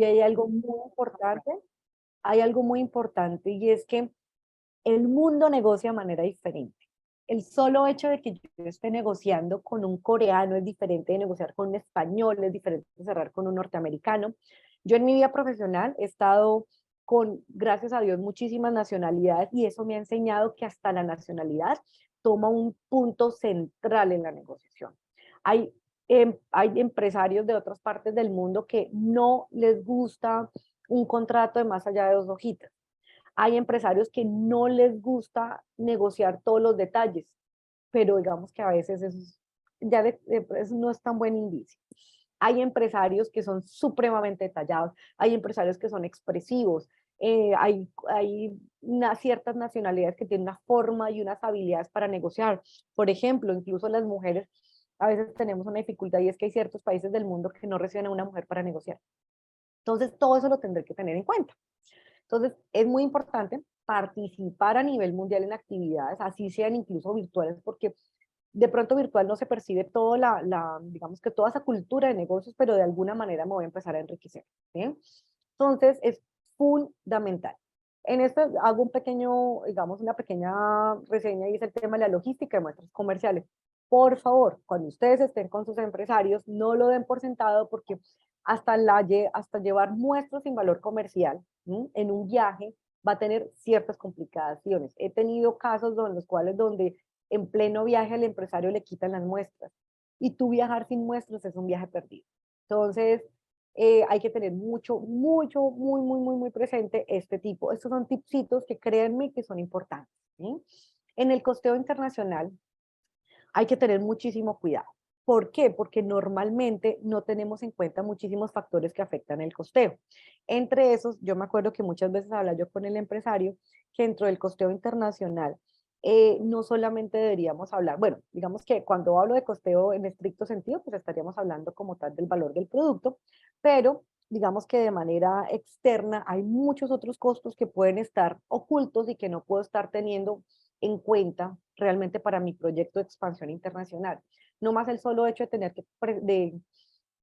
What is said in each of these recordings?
Y hay algo muy importante y es que el mundo negocia de manera diferente. El solo hecho de que yo esté negociando con un coreano es diferente de negociar con un español, es diferente de cerrar con un norteamericano. Yo en mi vida profesional he estado con, gracias a Dios, muchísimas nacionalidades y eso me ha enseñado que hasta la nacionalidad toma un punto central en la negociación. Hay, hay empresarios de otras partes del mundo que no les gusta un contrato de más allá de 2 hojitas. Hay empresarios que no les gusta negociar todos los detalles, pero digamos que a veces eso, eso no es tan buen indicio. Hay empresarios que son supremamente detallados, hay empresarios que son expresivos, hay ciertas nacionalidades que tienen una forma y unas habilidades para negociar. Por ejemplo, incluso las mujeres a veces tenemos una dificultad y es que hay ciertos países del mundo que no reciben a una mujer para negociar. Entonces, todo eso lo tendré que tener en cuenta. Entonces, es muy importante participar a nivel mundial en actividades, así sean incluso virtuales, porque de pronto virtual no se percibe toda digamos que toda esa cultura de negocios, pero de alguna manera me voy a empezar a enriquecer. ¿Sí? Entonces, es fundamental. En esto hago un pequeño, digamos, una pequeña reseña y es el tema de la logística de muestras comerciales. Por favor, cuando ustedes estén con sus empresarios, no lo den por sentado porque hasta llevar muestras sin valor comercial en un viaje va a tener ciertas complicaciones. He tenido casos en los cuales donde en pleno viaje al empresario le quitan las muestras y tú viajar sin muestras es un viaje perdido. Entonces, hay que tener muy presente este tipo. Estos son tipsitos que créanme que son importantes. ¿Sí? En el costeo internacional hay que tener muchísimo cuidado. ¿Por qué? Porque normalmente no tenemos en cuenta muchísimos factores que afectan el costeo. Entre esos, yo me acuerdo que muchas veces habla yo con el empresario que dentro del costeo internacional no solamente deberíamos hablar, bueno, digamos que cuando hablo de costeo en estricto sentido, pues estaríamos hablando como tal del valor del producto, pero digamos que de manera externa hay muchos otros costos que pueden estar ocultos y que no puedo estar teniendo en cuenta realmente para mi proyecto de expansión internacional. No más el solo hecho de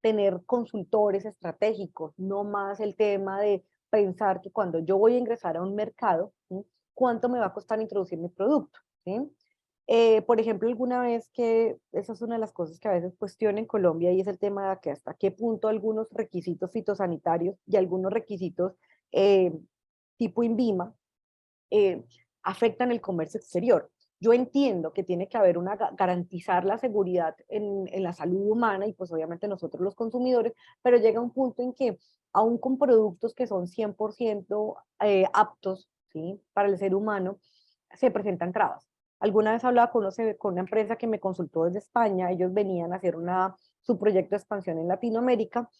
tener consultores estratégicos, no más el tema de pensar que cuando yo voy a ingresar a un mercado, ¿sí? ¿Cuánto me va a costar introducir mi producto? ¿Sí? Por ejemplo, alguna vez que esa es una de las cosas que a veces cuestiono en Colombia y es el tema de que hasta qué punto algunos requisitos fitosanitarios y algunos requisitos eh, tipo INVIMA eh, afectan el comercio exterior. Yo entiendo que tiene que haber garantizar la seguridad en la salud humana y pues obviamente nosotros los consumidores, pero llega un punto en que aún con productos que son 100% aptos, ¿sí? Para el ser humano, se presentan trabas. Alguna vez hablaba con una empresa que me consultó desde España, ellos venían a hacer su proyecto de expansión en Latinoamérica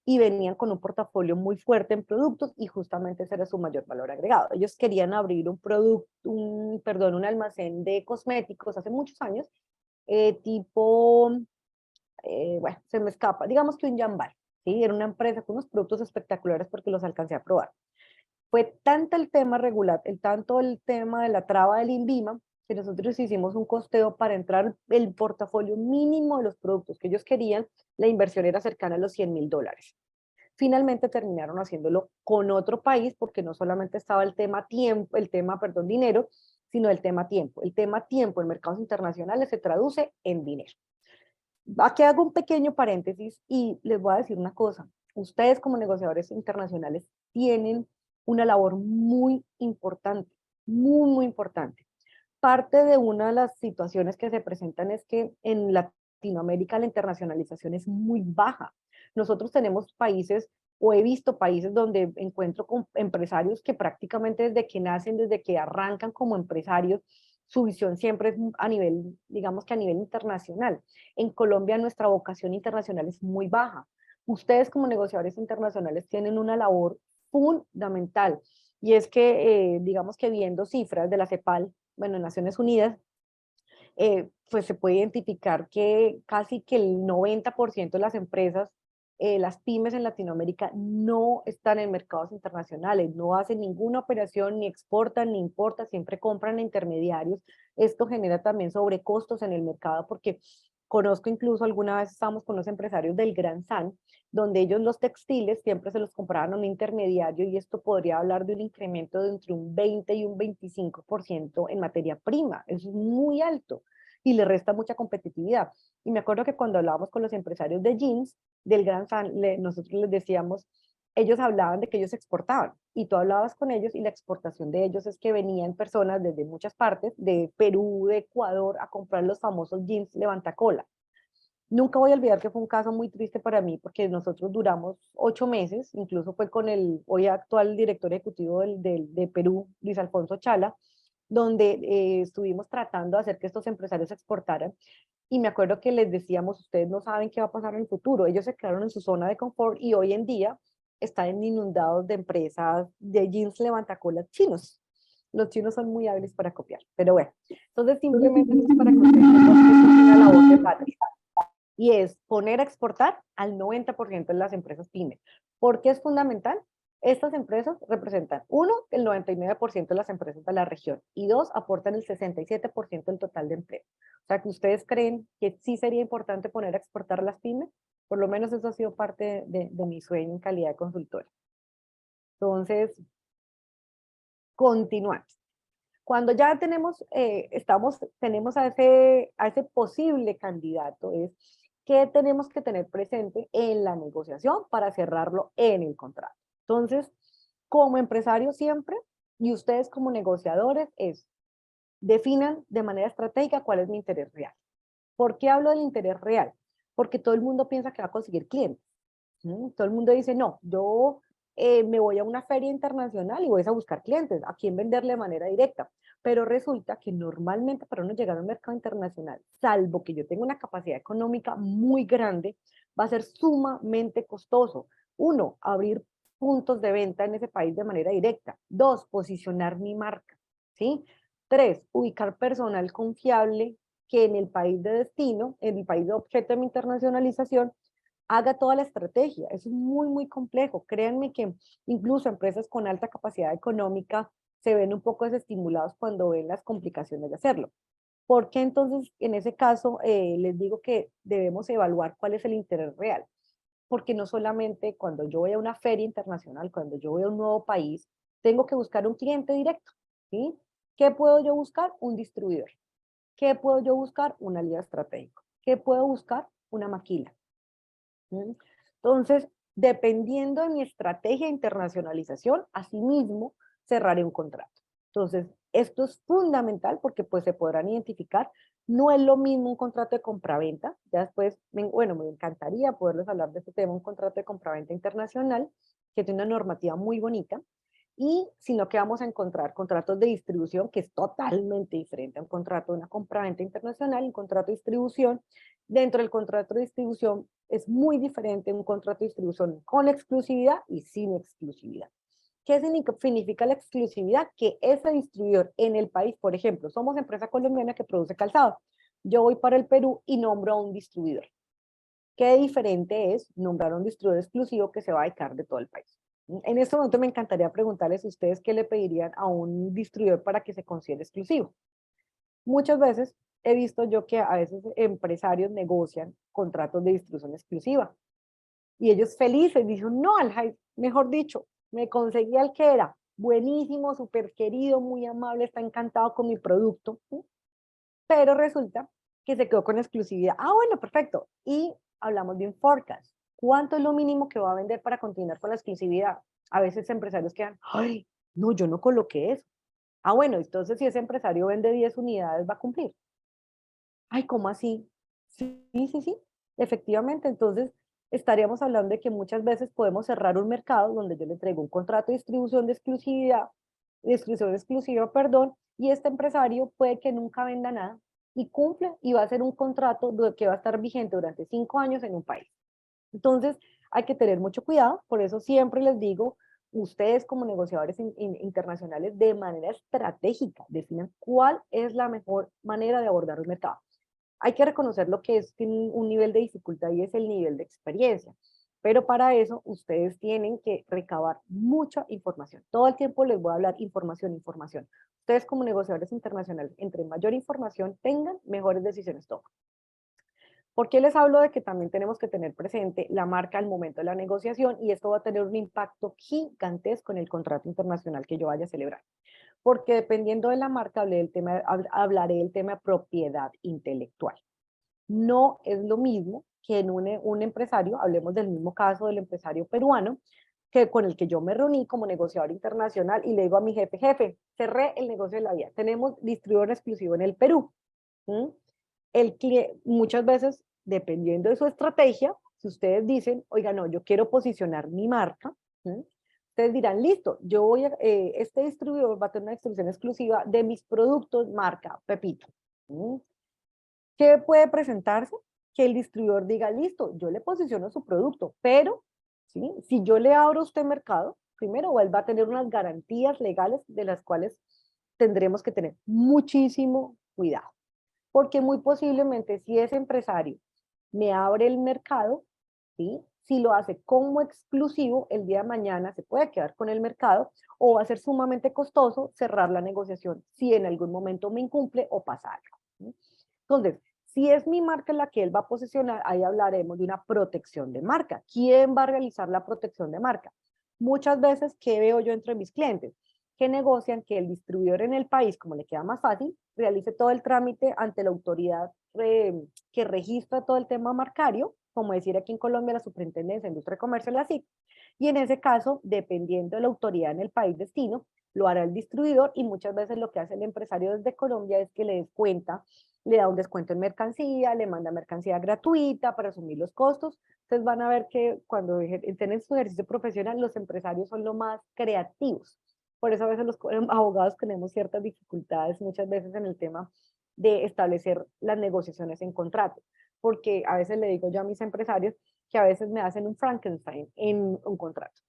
y venían con un portafolio muy fuerte en productos y justamente ese era su mayor valor agregado. Ellos querían abrir un almacén de cosméticos hace muchos años, tipo, bueno, se me escapa, digamos que un Jambal, ¿sí? Era una empresa con unos productos espectaculares porque los alcancé a probar. Fue tanto el tema regular, tanto el tema de la traba del INVIMA, que nosotros hicimos un costeo para entrar el portafolio mínimo de los productos que ellos querían, la inversión era cercana a los $100,000. Finalmente terminaron haciéndolo con otro país porque no solamente estaba el tema tiempo, perdón, dinero, sino el tema tiempo. El tema tiempo en mercados internacionales se traduce en dinero. Aquí hago un pequeño paréntesis y les voy a decir una cosa. Ustedes como negociadores internacionales tienen una labor muy importante, muy importante. Parte de una de las situaciones que se presentan es que en Latinoamérica la internacionalización es muy baja. Nosotros tenemos países, o he visto países donde encuentro con empresarios que prácticamente desde que nacen, desde que arrancan como empresarios, su visión siempre es a nivel, digamos que a nivel internacional. En Colombia nuestra vocación internacional es muy baja. Ustedes como negociadores internacionales tienen una labor fundamental y es que, digamos que viendo cifras de la CEPAL, bueno, en Naciones Unidas, pues se puede identificar que casi que el 90% de las empresas, las pymes en Latinoamérica no están en mercados internacionales, no hacen ninguna operación, ni exportan, ni importan, siempre compran a intermediarios. Esto genera también sobrecostos en el mercado porque Conozco incluso alguna vez estábamos con los empresarios del Gran San, donde ellos los textiles siempre se los compraban a un intermediario y esto podría hablar de un incremento de entre un 20 y un 25% en materia prima. Eso es muy alto y le resta mucha competitividad. Y me acuerdo que cuando hablábamos con los empresarios de jeans del Gran San, nosotros les decíamos, ellos hablaban de que ellos exportaban y tú hablabas con ellos y la exportación de ellos es que venían personas desde muchas partes, de Perú, de Ecuador, a comprar los famosos jeans levantacola. Nunca voy a olvidar que fue un caso muy triste para mí porque nosotros duramos 8 meses, incluso fue con el hoy actual director ejecutivo de Perú, Luis Alfonso Chala, donde estuvimos tratando de hacer que estos empresarios exportaran. Y me acuerdo que les decíamos, ustedes no saben qué va a pasar en el futuro. Ellos se quedaron en su zona de confort y hoy en día están inundados de empresas de jeans levantacolas chinos. Los chinos son muy hábiles para copiar, pero bueno. Entonces simplemente es para que ustedes sepan que esto es una labor de patria y es poner a exportar al 90% de las empresas pymes. ¿Por qué es fundamental? Estas empresas representan, uno, el 99% de las empresas de la región y dos, aportan el 67% del total de empleo. O sea, que ustedes creen que sí sería importante poner a exportar las pymes, por lo menos eso ha sido parte de mi sueño en calidad de consultora. Entonces, continuamos. Cuando ya tenemos a ese posible candidato, es qué tenemos que tener presente en la negociación para cerrarlo en el contrato. Entonces, como empresario siempre, y ustedes como negociadores, definan de manera estratégica cuál es mi interés real. ¿Por qué hablo del interés real? Porque todo el mundo piensa que va a conseguir clientes. Todo el mundo dice, no, yo me voy a una feria internacional y voy a buscar clientes, a quién venderle de manera directa. Pero resulta que normalmente para uno llegar a un mercado internacional, salvo que yo tenga una capacidad económica muy grande, va a ser sumamente costoso. Uno, abrir puntos de venta en ese país de manera directa. Dos, posicionar mi marca. ¿Sí? Tres, ubicar personal confiable que en el país de destino, en el país de objeto de mi internacionalización, haga toda la estrategia. Eso es muy, muy complejo. Créanme que incluso empresas con alta capacidad económica se ven un poco desestimulados cuando ven las complicaciones de hacerlo. ¿Por qué entonces en ese caso les digo que debemos evaluar cuál es el interés real? Porque no solamente cuando yo voy a una feria internacional, cuando yo voy a un nuevo país, tengo que buscar un cliente directo, ¿sí? ¿Qué puedo yo buscar? Un distribuidor. ¿Qué puedo yo buscar? Un aliado estratégico. ¿Qué puedo buscar? Una maquila. Entonces, dependiendo de mi estrategia de internacionalización, asimismo cerraré un contrato. Entonces, esto es fundamental porque pues se podrán identificar. No es lo mismo un contrato de compraventa. Ya después, bueno, me encantaría poderles hablar de este tema, un contrato de compraventa internacional que tiene una normativa muy bonita. Y sino que vamos a encontrar contratos de distribución, que es totalmente diferente a un contrato de una compraventa internacional, un contrato de distribución. Dentro del contrato de distribución es muy diferente un contrato de distribución con exclusividad y sin exclusividad. ¿Qué significa la exclusividad? Que ese distribuidor en el país, por ejemplo, somos empresa colombiana que produce calzado. Yo voy para el Perú y nombro a un distribuidor. Qué diferente es nombrar a un distribuidor exclusivo que se va a dedicar de todo el país. En este momento me encantaría preguntarles a ustedes qué le pedirían a un distribuidor para que se considere exclusivo. Muchas veces he visto yo que a veces empresarios negocian contratos de distribución exclusiva y ellos felices dicen, no, Aljaid, mejor dicho, me conseguí al que era buenísimo, súper querido, muy amable, está encantado con mi producto, pero resulta que se quedó con exclusividad. Ah, bueno, perfecto. Y hablamos de un forecast. ¿Cuánto es lo mínimo que va a vender para continuar con la exclusividad? A veces empresarios quedan, ay, no, yo no coloqué eso. Ah, bueno, entonces si ese empresario vende 10 unidades, va a cumplir. Ay, ¿cómo así? Sí, sí, sí, efectivamente. Entonces, estaríamos hablando de que muchas veces podemos cerrar un mercado donde yo le traigo un contrato de distribución de exclusividad, de exclusión exclusiva, perdón, y este empresario puede que nunca venda nada y cumple y va a ser un contrato que va a estar vigente durante 5 años en un país. Entonces, hay que tener mucho cuidado, por eso siempre les digo, ustedes como negociadores internacionales, de manera estratégica, definan cuál es la mejor manera de abordar el mercado. Hay que reconocer lo que es un nivel de dificultad y es el nivel de experiencia. Pero para eso ustedes tienen que recabar mucha información. Todo el tiempo les voy a hablar información, información. Ustedes como negociadores internacionales, entre mayor información tengan, mejores decisiones toman. ¿Por qué les hablo de que también tenemos que tener presente la marca al momento de la negociación? Y esto va a tener un impacto gigantesco en el contrato internacional que yo vaya a celebrar. Porque dependiendo de la marca, hablaré del tema de propiedad intelectual. No es lo mismo que en un empresario, hablemos del mismo caso del empresario peruano, que con el que yo me reuní como negociador internacional y le digo a mi jefe, jefe, cerré el negocio de la vida, tenemos distribuidor exclusivo en el Perú. ¿Mm? Muchas veces, dependiendo de su estrategia, si ustedes dicen, oiga, no, yo quiero posicionar mi marca, ¿mm? Ustedes dirán, listo, este distribuidor va a tener una distribución exclusiva de mis productos marca Pepito. ¿Mm? ¿Qué puede presentarse? Que el distribuidor diga, listo, yo le posiciono su producto, pero ¿sí? Si yo le abro a usted mercado, primero él va a tener unas garantías legales de las cuales tendremos que tener muchísimo cuidado, porque muy posiblemente si ese empresario me abre el mercado, ¿sí? Si lo hace como exclusivo, el día de mañana se puede quedar con el mercado o va a ser sumamente costoso cerrar la negociación si en algún momento me incumple o pasa algo. ¿Sí? Entonces, si es mi marca la que él va a posicionar, ahí hablaremos de una protección de marca. ¿Quién va a realizar la protección de marca? Muchas veces, ¿qué veo yo entre mis clientes? Que negocian que el distribuidor en el país, como le queda más fácil, realice todo el trámite ante la autoridad que registra todo el tema marcario, como decir aquí en Colombia la Superintendencia de Industria y Comercio, la SIC, y en ese caso, dependiendo de la autoridad en el país destino, lo hará el distribuidor y muchas veces lo que hace el empresario desde Colombia es que le descuenta, le da un descuento en mercancía, le manda mercancía gratuita para asumir los costos. Entonces van a ver que cuando tienen su ejercicio profesional, los empresarios son lo más creativos. Por eso a veces los abogados tenemos ciertas dificultades muchas veces en el tema de establecer las negociaciones en contrato, porque a veces le digo yo a mis empresarios que a veces me hacen un Frankenstein en un contrato.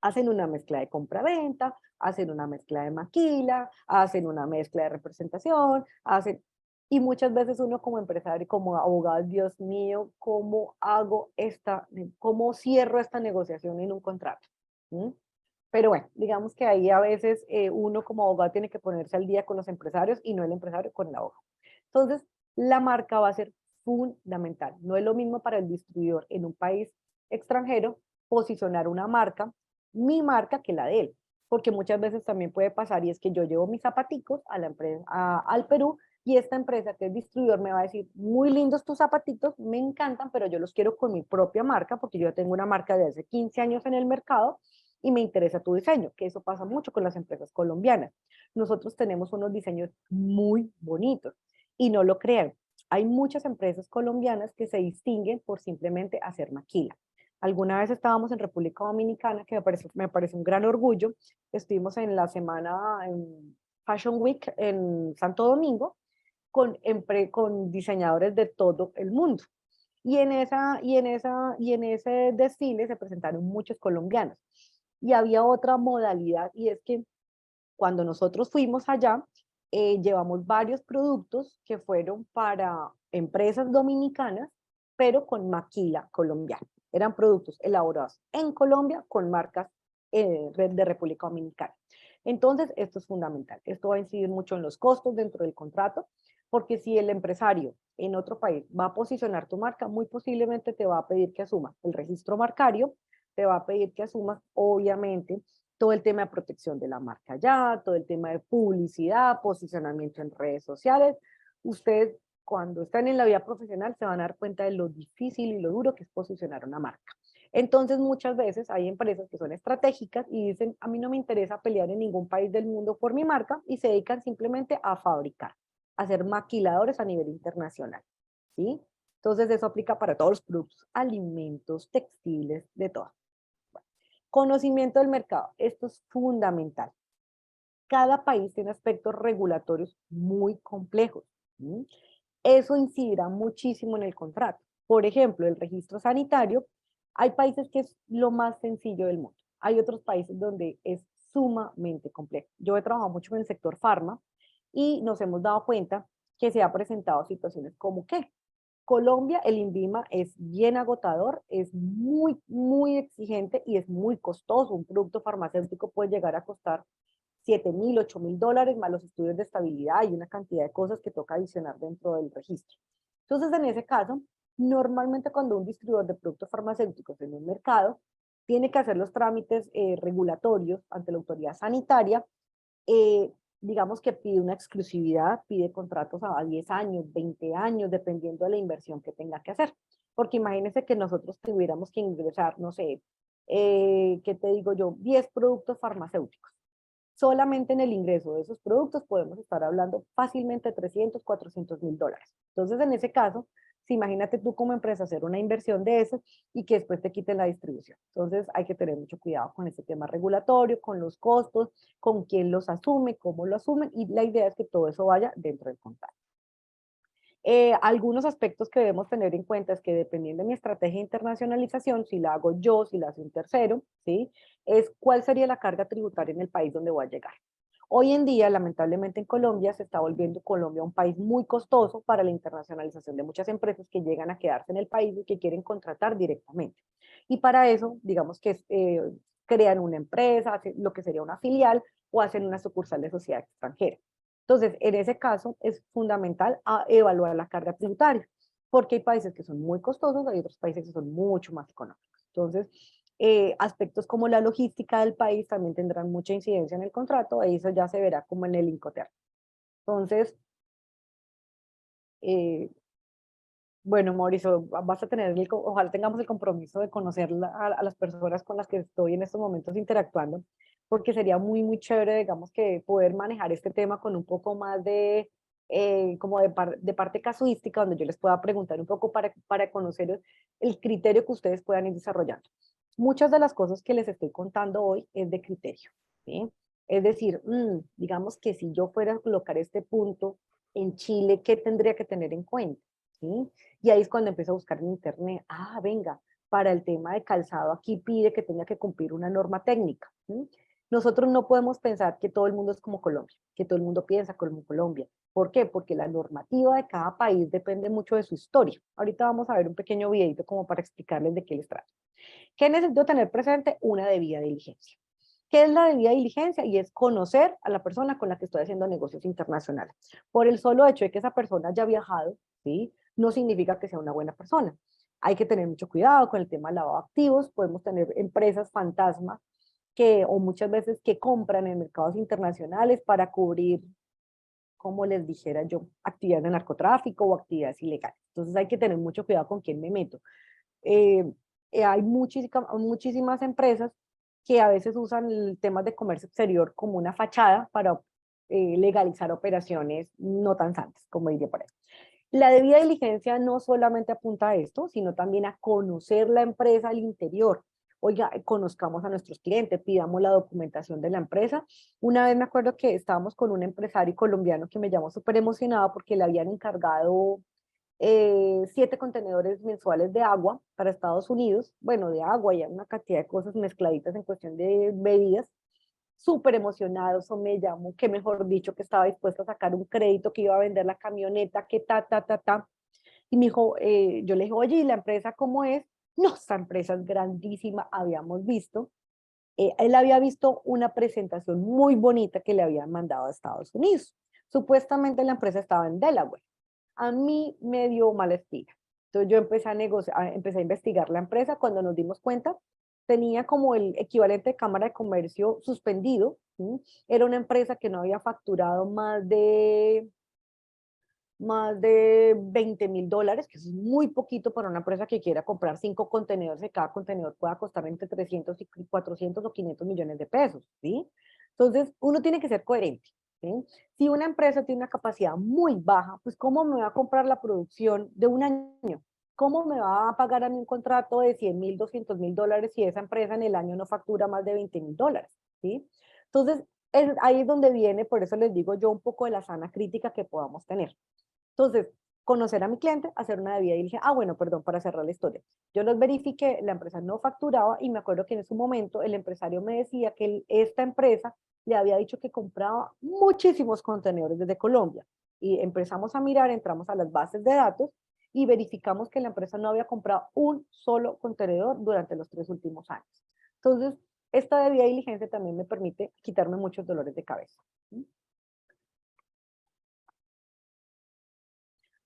Hacen una mezcla de compra-venta, hacen una mezcla de maquila, hacen una mezcla de representación, y muchas veces uno como empresario, como abogado, Dios mío, cómo cierro esta negociación en un contrato? ¿Mm? Pero bueno, digamos que ahí a veces uno como abogado tiene que ponerse al día con los empresarios y no el empresario con el abogado. Entonces, la marca va a ser fundamental. No es lo mismo para el distribuidor en un país extranjero posicionar una marca, mi marca, que la de él. Porque muchas veces también puede pasar y es que yo llevo mis zapaticos a la empresa, al Perú y esta empresa que es distribuidor me va a decir, muy lindos tus zapatitos, me encantan, pero yo los quiero con mi propia marca porque yo tengo una marca de hace 15 años en el mercado y me interesa tu diseño, que eso pasa mucho con las empresas colombianas. Nosotros tenemos unos diseños muy bonitos y no lo crean. Hay muchas empresas colombianas que se distinguen por simplemente hacer maquila. Alguna vez estábamos en República Dominicana, que me parece un gran orgullo. Estuvimos en la semana en Fashion Week en Santo Domingo con diseñadores de todo el mundo. Y en ese desfile se presentaron muchos colombianos. Y había otra modalidad, y es que cuando nosotros fuimos allá, llevamos varios productos que fueron para empresas dominicanas, pero con maquila colombiana. Eran productos elaborados en Colombia con marcas de República Dominicana. Entonces, esto es fundamental. Esto va a incidir mucho en los costos dentro del contrato, porque si el empresario en otro país va a posicionar tu marca, muy posiblemente te va a pedir que asumas el registro marcario, te va a pedir que asumas, obviamente, todo el tema de protección de la marca ya, todo el tema de publicidad, posicionamiento en redes sociales. Ustedes cuando están en la vida profesional se van a dar cuenta de lo difícil y lo duro que es posicionar una marca. Entonces muchas veces hay empresas que son estratégicas y dicen, a mí no me interesa pelear en ningún país del mundo por mi marca y se dedican simplemente a fabricar, a ser maquiladores a nivel internacional. ¿Sí? Entonces eso aplica para todos los productos, alimentos, textiles, de todo. Conocimiento del mercado. Esto es fundamental. Cada país tiene aspectos regulatorios muy complejos. ¿Sí? Eso incidirá muchísimo en el contrato. Por ejemplo, el registro sanitario, hay países que es lo más sencillo del mundo. Hay otros países donde es sumamente complejo. Yo he trabajado mucho en el sector farma y nos hemos dado cuenta que se han presentado situaciones como que Colombia, el INVIMA es bien agotador, es muy, muy exigente y es muy costoso. Un producto farmacéutico puede llegar a costar 7.000, 8.000 dólares, más los estudios de estabilidad y una cantidad de cosas que toca adicionar dentro del registro. Entonces, en ese caso, Normalmente cuando un distribuidor de productos farmacéuticos en un mercado tiene que hacer los trámites regulatorios ante la autoridad sanitaria, eh, digamos que pide una exclusividad, pide contratos a 10 años, 20 años, dependiendo de la inversión que tenga que hacer. Porque imagínense que nosotros tuviéramos que ingresar, no sé, ¿qué te digo yo? 10 productos farmacéuticos. Solamente en el ingreso de esos productos podemos estar hablando fácilmente de 300, 400 mil dólares. Entonces, en ese caso, si imagínate tú como empresa hacer una inversión de eso y que después te quiten la distribución. Entonces, hay que tener mucho cuidado con este tema regulatorio, con los costos, con quién los asume, cómo lo asumen, y la idea es que todo eso vaya dentro del contrato. Algunos aspectos que debemos tener en cuenta es que dependiendo de mi estrategia de internacionalización, si la hago yo, si la hace un tercero, ¿sí? Es cuál sería la carga tributaria en el país donde voy a llegar. Hoy en día, lamentablemente en Colombia, se está volviendo Colombia un país muy costoso para la internacionalización de muchas empresas que llegan a quedarse en el país y que quieren contratar directamente. Y para eso, digamos que crean una empresa, lo que sería una filial, o hacen una sucursal de sociedad extranjera. Entonces, en ese caso es fundamental evaluar la carga tributaria, porque hay países que son muy costosos, hay otros países que son mucho más económicos. Entonces, aspectos como la logística del país también tendrán mucha incidencia en el contrato, y eso ya se verá como en el Incoterm. Entonces, eh, bueno, Mauricio, vas a tener, ojalá tengamos el compromiso de conocer a las personas con las que estoy en estos momentos interactuando, porque sería muy, muy chévere, digamos, que poder manejar este tema con un poco más de, como de parte casuística, donde yo les pueda preguntar un poco para conocer el criterio que ustedes puedan ir desarrollando. Muchas de las cosas que les estoy contando hoy es de criterio, ¿sí? Es decir, digamos que si yo fuera a colocar este punto en Chile, ¿qué tendría que tener en cuenta? ¿Sí? Y ahí es cuando empiezo a buscar en internet, venga, para el tema de calzado aquí pide que tenga que cumplir una norma técnica. ¿Sí? Nosotros no podemos pensar que todo el mundo es como Colombia, que todo el mundo piensa como Colombia. ¿Por qué? Porque la normativa de cada país depende mucho de su historia. Ahorita vamos a ver un pequeño videito como para explicarles de qué les trata. ¿Qué necesito tener presente? Una debida diligencia. ¿Qué es la debida diligencia? Y es conocer a la persona con la que estoy haciendo negocios internacionales. Por el solo hecho de que esa persona haya viajado, ¿sí? No significa que sea una buena persona. Hay que tener mucho cuidado con el tema de lavado de activos. Podemos tener empresas fantasmas o muchas veces que compran en mercados internacionales para cubrir, como les dijera yo, actividades de narcotráfico o actividades ilegales. Entonces hay que tener mucho cuidado con quién me meto. Eh, Hay muchísimas empresas que a veces usan el tema de comercio exterior como una fachada para legalizar operaciones no tan santas, como diría por ahí. La debida diligencia no solamente apunta a esto, sino también a conocer la empresa al interior. Oiga, conozcamos a nuestros clientes, pidamos la documentación de la empresa. Una vez me acuerdo que estábamos con un empresario colombiano que me llamó súper emocionado porque le habían encargado 7 contenedores mensuales de agua para Estados Unidos, bueno, de agua y una cantidad de cosas mezcladitas en cuestión de bebidas, súper emocionados, o me llamó, que mejor dicho, que estaba dispuesto a sacar un crédito, que iba a vender la camioneta, que ta. Y me dijo, yo le dije, oye, ¿y la empresa cómo es? No, esa empresa es grandísima, habíamos visto. Él había visto una presentación muy bonita que le habían mandado a Estados Unidos. Supuestamente la empresa estaba en Delaware. A mí me dio mala espina. Entonces yo empecé a negociar, empecé a investigar la empresa. Cuando nos dimos cuenta, tenía como el equivalente de Cámara de Comercio suspendido. ¿Sí? Era una empresa que no había facturado más de $20,000, que es muy poquito para una empresa que quiera comprar 5 contenedores, y cada contenedor pueda costar entre 300 y 400 o 500 millones de pesos, ¿sí? Entonces, uno tiene que ser coherente, ¿sí? Si una empresa tiene una capacidad muy baja, pues ¿cómo me va a comprar la producción de un año? ¿Cómo me va a pagar a mí un contrato de 100,000, $200,000 si esa empresa en el año no factura más de $20,000, ¿sí? Entonces, ahí es donde viene, por eso les digo yo, un poco de la sana crítica que podamos tener. Entonces, conocer a mi cliente, hacer una debida diligencia. Bueno, perdón, para cerrar la historia. Yo los verifiqué, la empresa no facturaba y me acuerdo que en ese momento el empresario me decía que esta empresa le había dicho que compraba muchísimos contenedores desde Colombia. Y empezamos a mirar, entramos a las bases de datos y verificamos que la empresa no había comprado un solo contenedor durante los 3 últimos años. Entonces, esta debida diligencia también me permite quitarme muchos dolores de cabeza.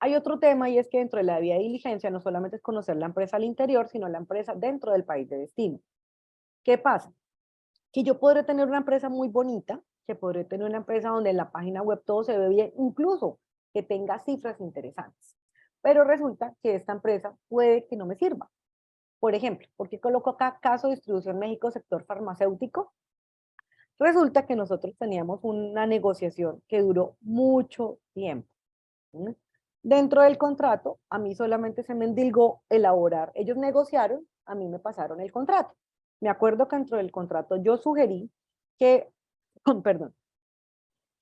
Hay otro tema y es que dentro de la debida diligencia no solamente es conocer la empresa al interior, sino la empresa dentro del país de destino. ¿Qué pasa? Que yo podré tener una empresa muy bonita, que podré tener una empresa donde en la página web todo se ve bien, incluso que tenga cifras interesantes. Pero resulta que esta empresa puede que no me sirva. Por ejemplo, ¿por qué coloco acá caso de distribución México, sector farmacéutico? Resulta que nosotros teníamos una negociación que duró mucho tiempo. ¿Sí? Dentro del contrato, a mí solamente se me endilgó elaborar. Ellos negociaron, a mí me pasaron el contrato. Me acuerdo que dentro del contrato yo sugerí que, perdón,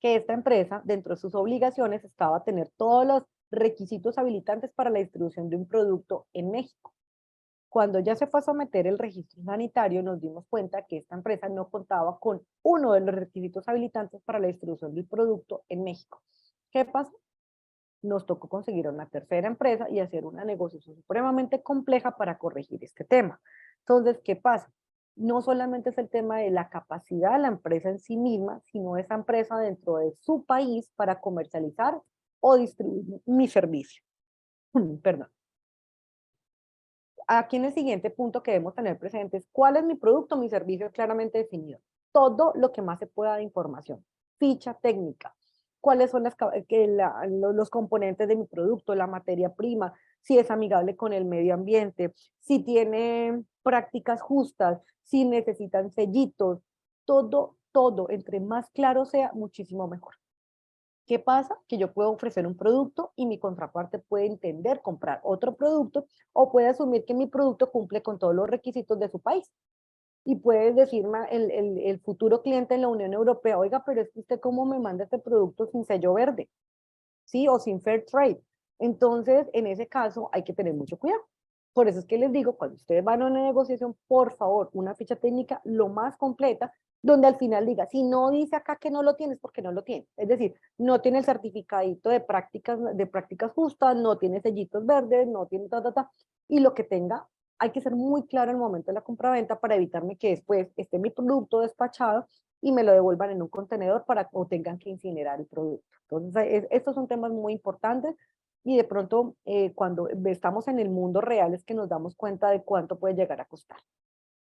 que esta empresa, dentro de sus obligaciones, estaba a tener todos los requisitos habilitantes para la distribución de un producto en México. Cuando ya se fue a someter el registro sanitario, nos dimos cuenta que esta empresa no contaba con uno de los requisitos habilitantes para la distribución del producto en México. ¿Qué pasa? Nos tocó conseguir una tercera empresa y hacer una negociación supremamente compleja para corregir este tema. Entonces, ¿qué pasa? No solamente es el tema de la capacidad de la empresa en sí misma, sino esa empresa dentro de su país para comercializar o distribuir mi servicio. Perdón. Aquí en el siguiente punto que debemos tener presente es cuál es mi producto, mi servicio claramente definido. Todo lo que más se pueda de información. Ficha técnica. ¿Cuáles son los componentes de mi producto, la materia prima? Si es amigable con el medio ambiente, si tiene prácticas justas, si necesitan sellitos. Todo. Entre más claro sea, muchísimo mejor. ¿Qué pasa? Que yo puedo ofrecer un producto y mi contraparte puede entender comprar otro producto o puede asumir que mi producto cumple con todos los requisitos de su país. Y puede decirme el futuro cliente en la Unión Europea, oiga, pero es que usted cómo me manda este producto sin sello verde, ¿sí? O sin fair trade. Entonces, en ese caso hay que tener mucho cuidado. Por eso es que les digo, cuando ustedes van a una negociación, por favor, una ficha técnica lo más completa, donde al final diga, si no dice acá que no lo tienes, porque no lo tiene. Es decir, no tiene el certificadito de prácticas justas, no tiene sellitos verdes, no tiene y lo que tenga, hay que ser muy claro en el momento de la compraventa para evitarme que después esté mi producto despachado y me lo devuelvan en un contenedor para o tengan que incinerar el producto. Entonces, estos son temas muy importantes y de pronto cuando estamos en el mundo real es que nos damos cuenta de cuánto puede llegar a costar.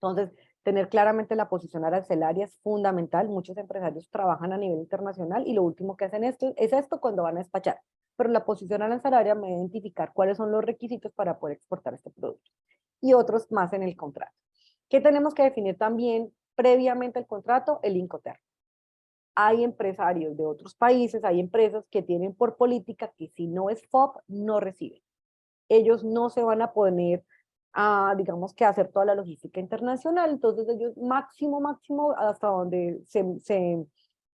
Entonces, tener claramente la posición arancelaria es fundamental. Muchos empresarios trabajan a nivel internacional y lo último que hacen es esto cuando van a despachar. Pero la posición arancelaria me va a identificar cuáles son los requisitos para poder exportar este producto. Y otros más en el contrato. ¿Qué tenemos que definir también previamente al contrato? El Incoterm. Hay empresarios de otros países, hay empresas que tienen por política que si no es FOB, no reciben. Ellos no se van a poner a, digamos, que hacer toda la logística internacional, entonces ellos máximo, hasta donde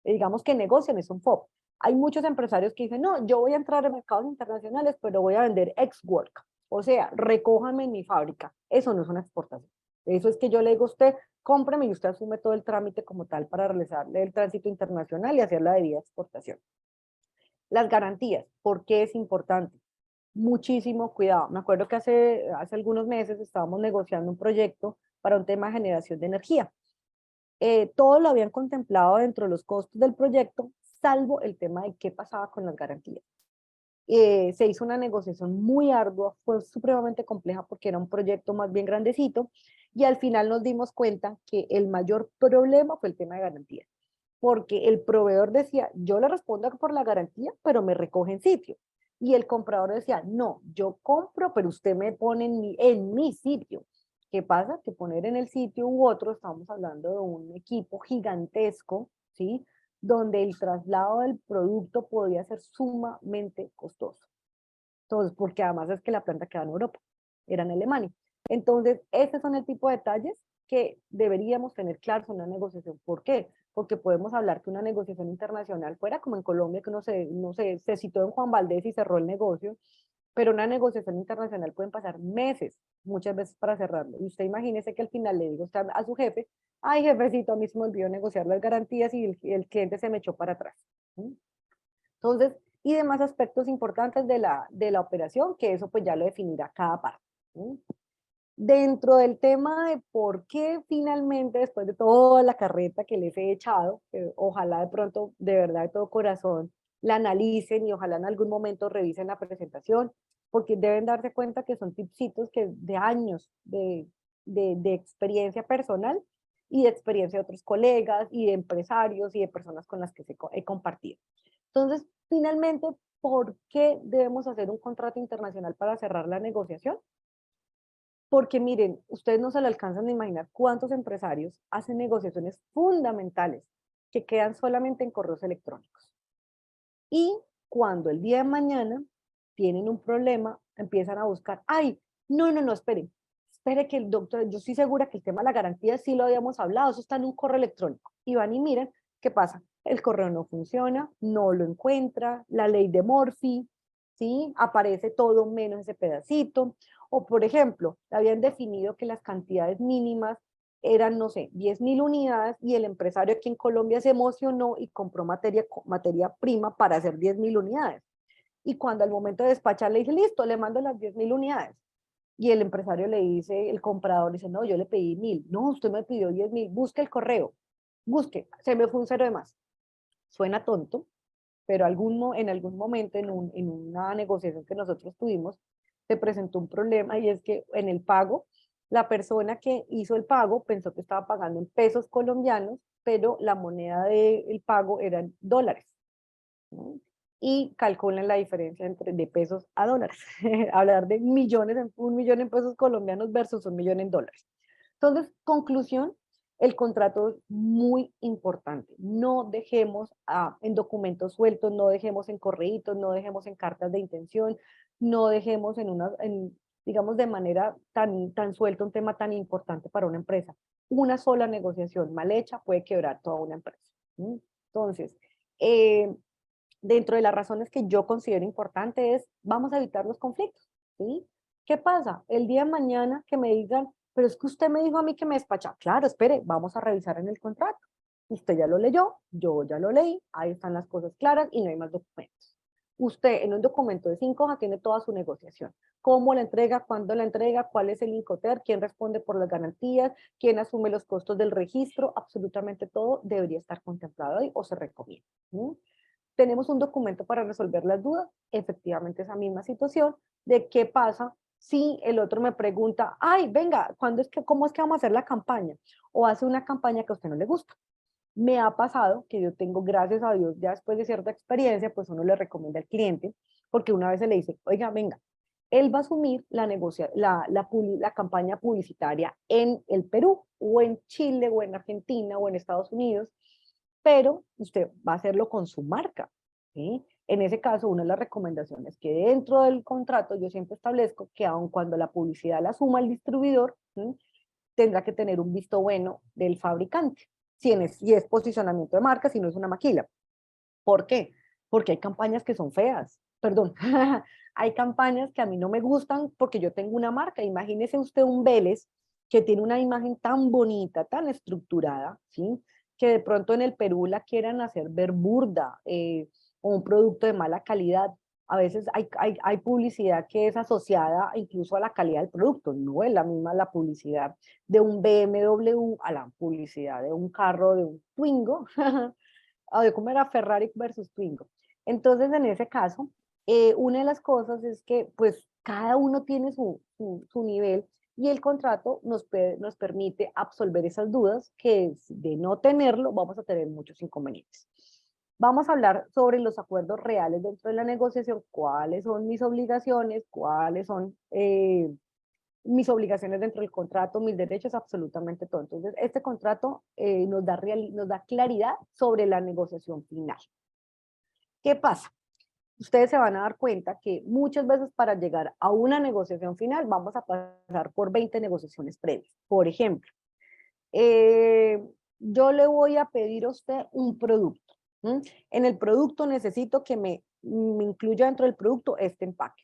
digamos que negocian es un FOB. Hay muchos empresarios que dicen, no, yo voy a entrar en mercados internacionales, pero voy a vender ex-work, o sea, recójame en mi fábrica. Eso no es una exportación. Eso es que yo le digo a usted, cómpreme y usted asume todo el trámite como tal para realizarle el tránsito internacional y hacer la debida exportación. Las garantías, ¿por qué es importante? Muchísimo cuidado. Me acuerdo que hace algunos meses estábamos negociando un proyecto para un tema de generación de energía. Todo lo habían contemplado dentro de los costos del proyecto, salvo el tema de qué pasaba con las garantías. Se hizo una negociación muy ardua, fue supremamente compleja porque era un proyecto más bien grandecito y al final nos dimos cuenta que el mayor problema fue el tema de garantías, porque el proveedor decía, yo le respondo por la garantía, pero me recoge en sitio. Y el comprador decía, no, yo compro, pero usted me pone en mi sitio. ¿Qué pasa? Que poner en el sitio u otro, estamos hablando de un equipo gigantesco, ¿sí? Donde el traslado del producto podía ser sumamente costoso. Entonces, porque además es que la planta queda en Europa, era en Alemania. Entonces, estos son el tipo de detalles que deberíamos tener claros en una negociación. ¿Por qué? Porque podemos hablar que una negociación internacional fuera como en Colombia, que se citó en Juan Valdés y cerró el negocio, pero una negociación internacional pueden pasar meses, muchas veces para cerrarlo. Y usted imagínese que al final le digo a su jefe, ay jefecito, a mí se me olvidó negociar las garantías y el cliente se me echó para atrás. ¿Sí? Entonces, y demás aspectos importantes de la operación, que eso pues ya lo definirá cada parte. ¿Sí? Dentro del tema de por qué finalmente, después de toda la carreta que les he echado, ojalá de pronto, de verdad, de todo corazón, la analicen y ojalá en algún momento revisen la presentación, porque deben darse cuenta que son tipsitos que de años de experiencia personal y de experiencia de otros colegas y de empresarios y de personas con las que he compartido. Entonces, finalmente, ¿por qué debemos hacer un contrato internacional para cerrar la negociación? Porque miren, ustedes no se lo alcanzan a imaginar cuántos empresarios hacen negociaciones fundamentales que quedan solamente en correos electrónicos. Y cuando el día de mañana tienen un problema, empiezan a buscar, ay, no, espere que el doctor, yo estoy segura que el tema de la garantía sí lo habíamos hablado, eso está en un correo electrónico. Y van y miren, ¿qué pasa? El correo no funciona, no lo encuentra, la ley de Murphy, ¿sí? Aparece todo menos ese pedacito. O por ejemplo, habían definido que las cantidades mínimas eran, no sé, 10.000 unidades y el empresario aquí en Colombia se emocionó y compró materia prima para hacer 10.000 unidades. Y cuando al momento de despachar le dice, listo, le mando las 10.000 unidades. Y el empresario le dice, el comprador dice, no, yo le pedí 1.000. No, usted me pidió 10.000. Busque el correo. Busque. Se me fue un cero de más. Suena tonto, pero en algún momento en una negociación que nosotros tuvimos, se presentó un problema y es que en el pago, la persona que hizo el pago pensó que estaba pagando en pesos colombianos, pero la moneda del pago eran dólares, ¿no? Y calculan la diferencia entre de pesos a dólares. Hablar de millones, 1 millón en pesos colombianos versus 1 millón en dólares. Entonces, conclusión, el contrato es muy importante. No dejemos en documentos sueltos, no dejemos en correitos, no dejemos en cartas de intención, no dejemos digamos, de manera tan suelta un tema tan importante para una empresa. Una sola negociación mal hecha puede quebrar toda una empresa. Entonces, eh, dentro de las razones que yo considero importante es, vamos a evitar los conflictos, ¿sí? ¿Qué pasa? El día de mañana que me digan, pero es que usted me dijo a mí que me despachaba. Claro, espere, vamos a revisar en el contrato. Usted ya lo leyó, yo ya lo leí, ahí están las cosas claras y no hay más documentos. Usted en un documento de 5 hojas tiene toda su negociación. ¿Cómo la entrega? ¿Cuándo la entrega? ¿Cuál es el Incoterm? ¿Quién responde por las garantías? ¿Quién asume los costos del registro? Absolutamente todo debería estar contemplado ahí o se recomienda. ¿Sí? Tenemos un documento para resolver las dudas, efectivamente esa misma situación de qué pasa si el otro me pregunta, ay, venga, ¿cómo es que vamos a hacer la campaña? O hace una campaña que a usted no le gusta. Me ha pasado que yo tengo, gracias a Dios, ya después de cierta experiencia, pues uno le recomienda al cliente, porque una vez se le dice, oiga, venga, él va a asumir la campaña publicitaria en el Perú, o en Chile, o en Argentina, o en Estados Unidos, pero usted va a hacerlo con su marca, ¿sí? En ese caso, una de las recomendaciones que dentro del contrato yo siempre establezco que aun cuando la publicidad la asuma el distribuidor, ¿sí? Tendrá que tener un visto bueno del fabricante, si es posicionamiento de marca, si no es una maquila. ¿Por qué? Porque hay campañas que son feas, perdón, hay campañas que a mí no me gustan porque yo tengo una marca. Imagínese usted un Vélez que tiene una imagen tan bonita, tan estructurada, ¿sí? Que de pronto en el Perú la quieran hacer ver burda o un producto de mala calidad. A veces hay publicidad que es asociada incluso a la calidad del producto, no es la misma la publicidad de un BMW a la publicidad de un carro, de un Twingo, o de cómo era Ferrari versus Twingo. Entonces, en ese caso, una de las cosas es que pues cada uno tiene su nivel y el contrato nos permite absolver esas dudas que de no tenerlo vamos a tener muchos inconvenientes. Vamos a hablar sobre los acuerdos reales dentro de la negociación, cuáles son mis obligaciones, cuáles son mis obligaciones dentro del contrato, mis derechos, absolutamente todo. Entonces, este contrato nos da claridad sobre la negociación final. ¿Qué pasa? Ustedes se van a dar cuenta que muchas veces para llegar a una negociación final vamos a pasar por 20 negociaciones previas. Por ejemplo, eh, yo le voy a pedir a usted un producto. ¿Mm? En el producto necesito que me incluya dentro del producto este empaque.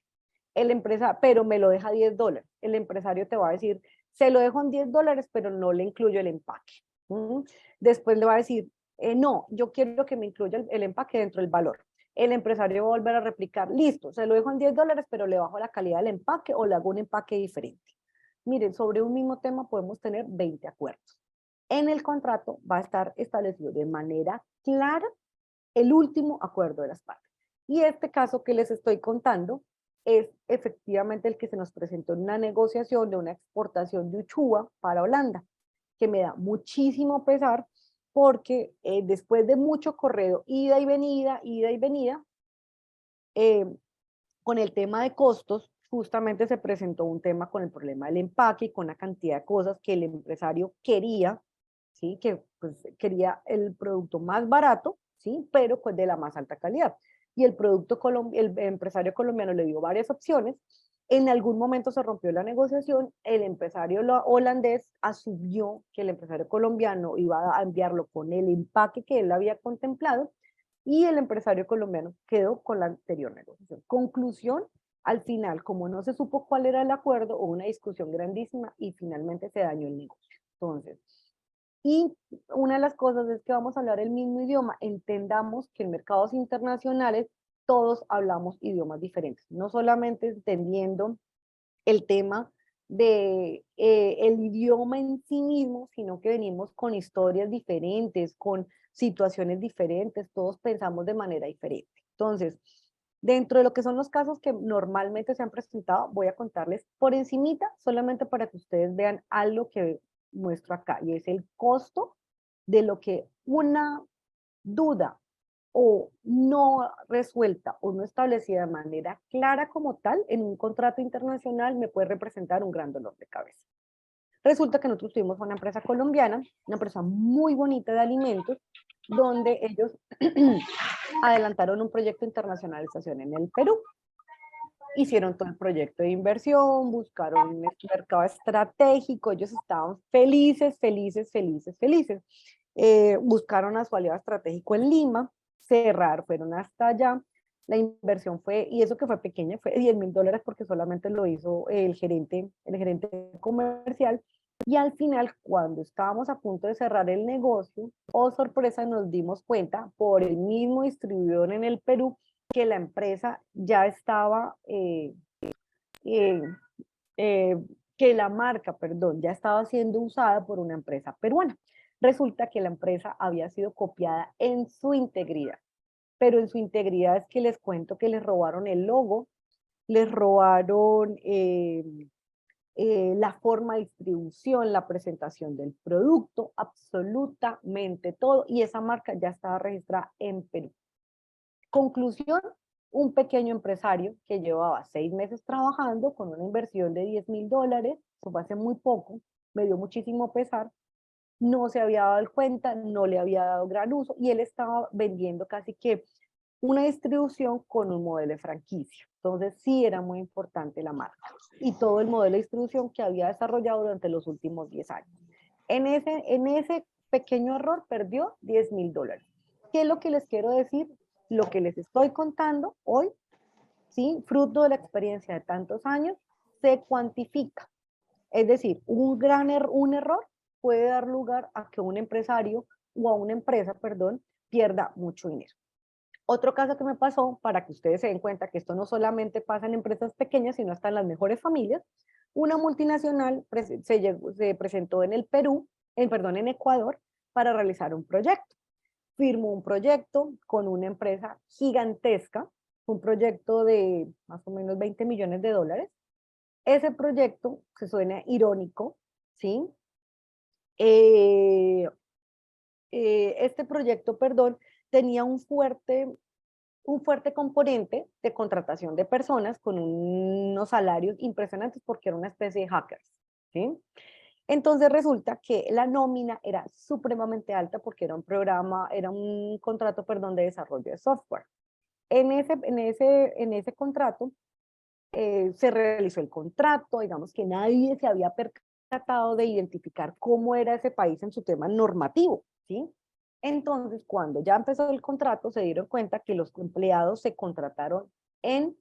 El empresario, pero me lo deja $10. El empresario te va a decir, se lo dejo en $10, pero no le incluyo el empaque. ¿Mm? Después le va a decir, no, yo quiero que me incluya el empaque dentro del valor. El empresario va a volver a replicar, listo, se lo dejo en $10, pero le bajo la calidad del empaque o le hago un empaque diferente. Miren, sobre un mismo tema podemos tener 20 acuerdos. En el contrato va a estar establecido de manera clara el último acuerdo de las partes. Y este caso que les estoy contando es efectivamente el que se nos presentó en una negociación de una exportación de uchuva para Holanda, que me da muchísimo pesar porque después de mucho correo, ida y venida, eh, con el tema de costos, justamente se presentó un tema con el problema del empaque y con la cantidad de cosas que el empresario quería, ¿sí? Que pues, quería el producto más barato, ¿sí? Pero pues de la más alta calidad. Y el empresario colombiano le dio varias opciones. En algún momento se rompió la negociación, el empresario holandés asumió que el empresario colombiano iba a enviarlo con el empaque que él había contemplado y el empresario colombiano quedó con la anterior negociación. Conclusión, al final, como no se supo cuál era el acuerdo, hubo una discusión grandísima y finalmente se dañó el negocio. Entonces, y una de las cosas es que vamos a hablar el mismo idioma. Entendamos que en mercados internacionales todos hablamos idiomas diferentes, no solamente entendiendo el tema de el idioma en sí mismo, sino que venimos con historias diferentes, con situaciones diferentes, todos pensamos de manera diferente. Entonces, dentro de lo que son los casos que normalmente se han presentado, voy a contarles por encimita, solamente para que ustedes vean algo que muestro acá, y es el costo de lo que una duda o no resuelta o no establecida de manera clara como tal en un contrato internacional me puede representar un gran dolor de cabeza. Resulta que nosotros tuvimos una empresa colombiana, una empresa muy bonita de alimentos, donde ellos adelantaron un proyecto de internacionalización en el Perú. Hicieron todo el proyecto de inversión, buscaron un mercado estratégico, ellos estaban felices, felices, felices, felices. Buscaron a su aliado estratégico en Lima, cerrar, fueron hasta allá. La inversión fue, y eso que fue pequeña, fue $10,000 porque solamente lo hizo el gerente comercial. Y al final, cuando estábamos a punto de cerrar el negocio, oh sorpresa, nos dimos cuenta por el mismo distribuidor en el Perú que la empresa ya estaba, eh, eh, que la marca, perdón, ya estaba siendo usada por una empresa peruana. Resulta que la empresa había sido copiada en su integridad, pero en su integridad es que les cuento que les robaron el logo, les robaron la forma de distribución, la presentación del producto, absolutamente todo, y esa marca ya estaba registrada en Perú. Conclusión, un pequeño empresario que llevaba 6 meses trabajando con una inversión de $10,000, eso fue hace muy poco, me dio muchísimo pesar, no se había dado cuenta, no le había dado gran uso y él estaba vendiendo casi que una distribución con un modelo de franquicia. Entonces sí era muy importante la marca y todo el modelo de distribución que había desarrollado durante los últimos 10 años. En ese pequeño error perdió $10,000. ¿Qué es lo que les quiero decir? Lo que les estoy contando hoy, ¿sí? Fruto de la experiencia de tantos años, se cuantifica. Es decir, un error puede dar lugar a que un empresario o a una empresa, perdón, pierda mucho dinero. Otro caso que me pasó, para que ustedes se den cuenta que esto no solamente pasa en empresas pequeñas, sino hasta en las mejores familias, una multinacional se presentó en el Perú, en Ecuador, para realizar un proyecto. Firmó un proyecto con una empresa gigantesca, un proyecto de más o menos $20 millones. Ese proyecto, se suena irónico, ¿sí? Eh, este proyecto, perdón, tenía un fuerte componente de contratación de personas con unos salarios impresionantes porque era una especie de hackers, ¿sí? Entonces resulta que la nómina era supremamente alta porque era un contrato, perdón, de desarrollo de software. En ese contrato se realizó el contrato, digamos que nadie se había percatado de identificar cómo era ese país en su tema normativo, ¿sí? Entonces, cuando ya empezó el contrato, se dieron cuenta que los empleados se contrataron en,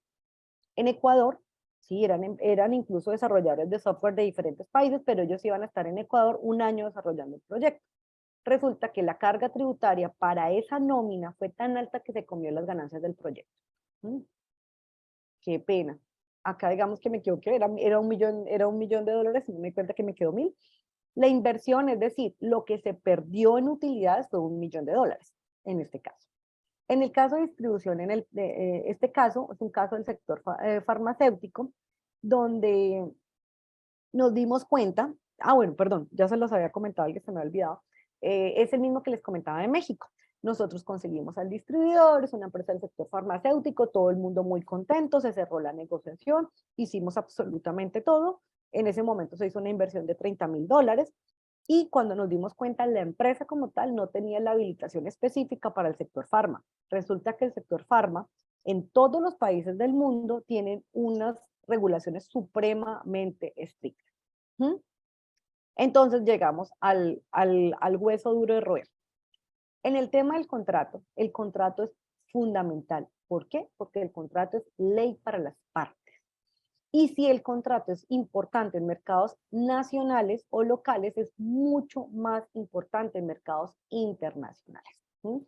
en Ecuador, sí, eran incluso desarrolladores de software de diferentes países, pero ellos iban a estar en Ecuador un año desarrollando el proyecto. Resulta que la carga tributaria para esa nómina fue tan alta que se comió las ganancias del proyecto. ¿Mm? Qué pena. Acá digamos que me equivoqué, era un millón de dólares y me di cuenta que me quedó 1,000. La inversión, es decir, lo que se perdió en utilidades fue $1,000,000 en este caso. En el caso de distribución, este caso es un caso del sector farmacéutico, donde nos dimos cuenta, bueno, perdón, ya se los había comentado, que se me había olvidado, es el mismo que les comentaba de México. Nosotros conseguimos al distribuidor, es una empresa del sector farmacéutico, todo el mundo muy contento, se cerró la negociación, hicimos absolutamente todo. En ese momento se hizo una inversión de $30,000 y cuando nos dimos cuenta, la empresa como tal no tenía la habilitación específica para el sector farma. Resulta que el sector farma en todos los países del mundo tienen unas regulaciones supremamente estrictas. ¿Mm? Entonces llegamos al hueso duro de roer. En el tema del contrato, el contrato es fundamental. ¿Por qué? Porque el contrato es ley para las partes. Y si el contrato es importante en mercados nacionales o locales, es mucho más importante en mercados internacionales. ¿Mm?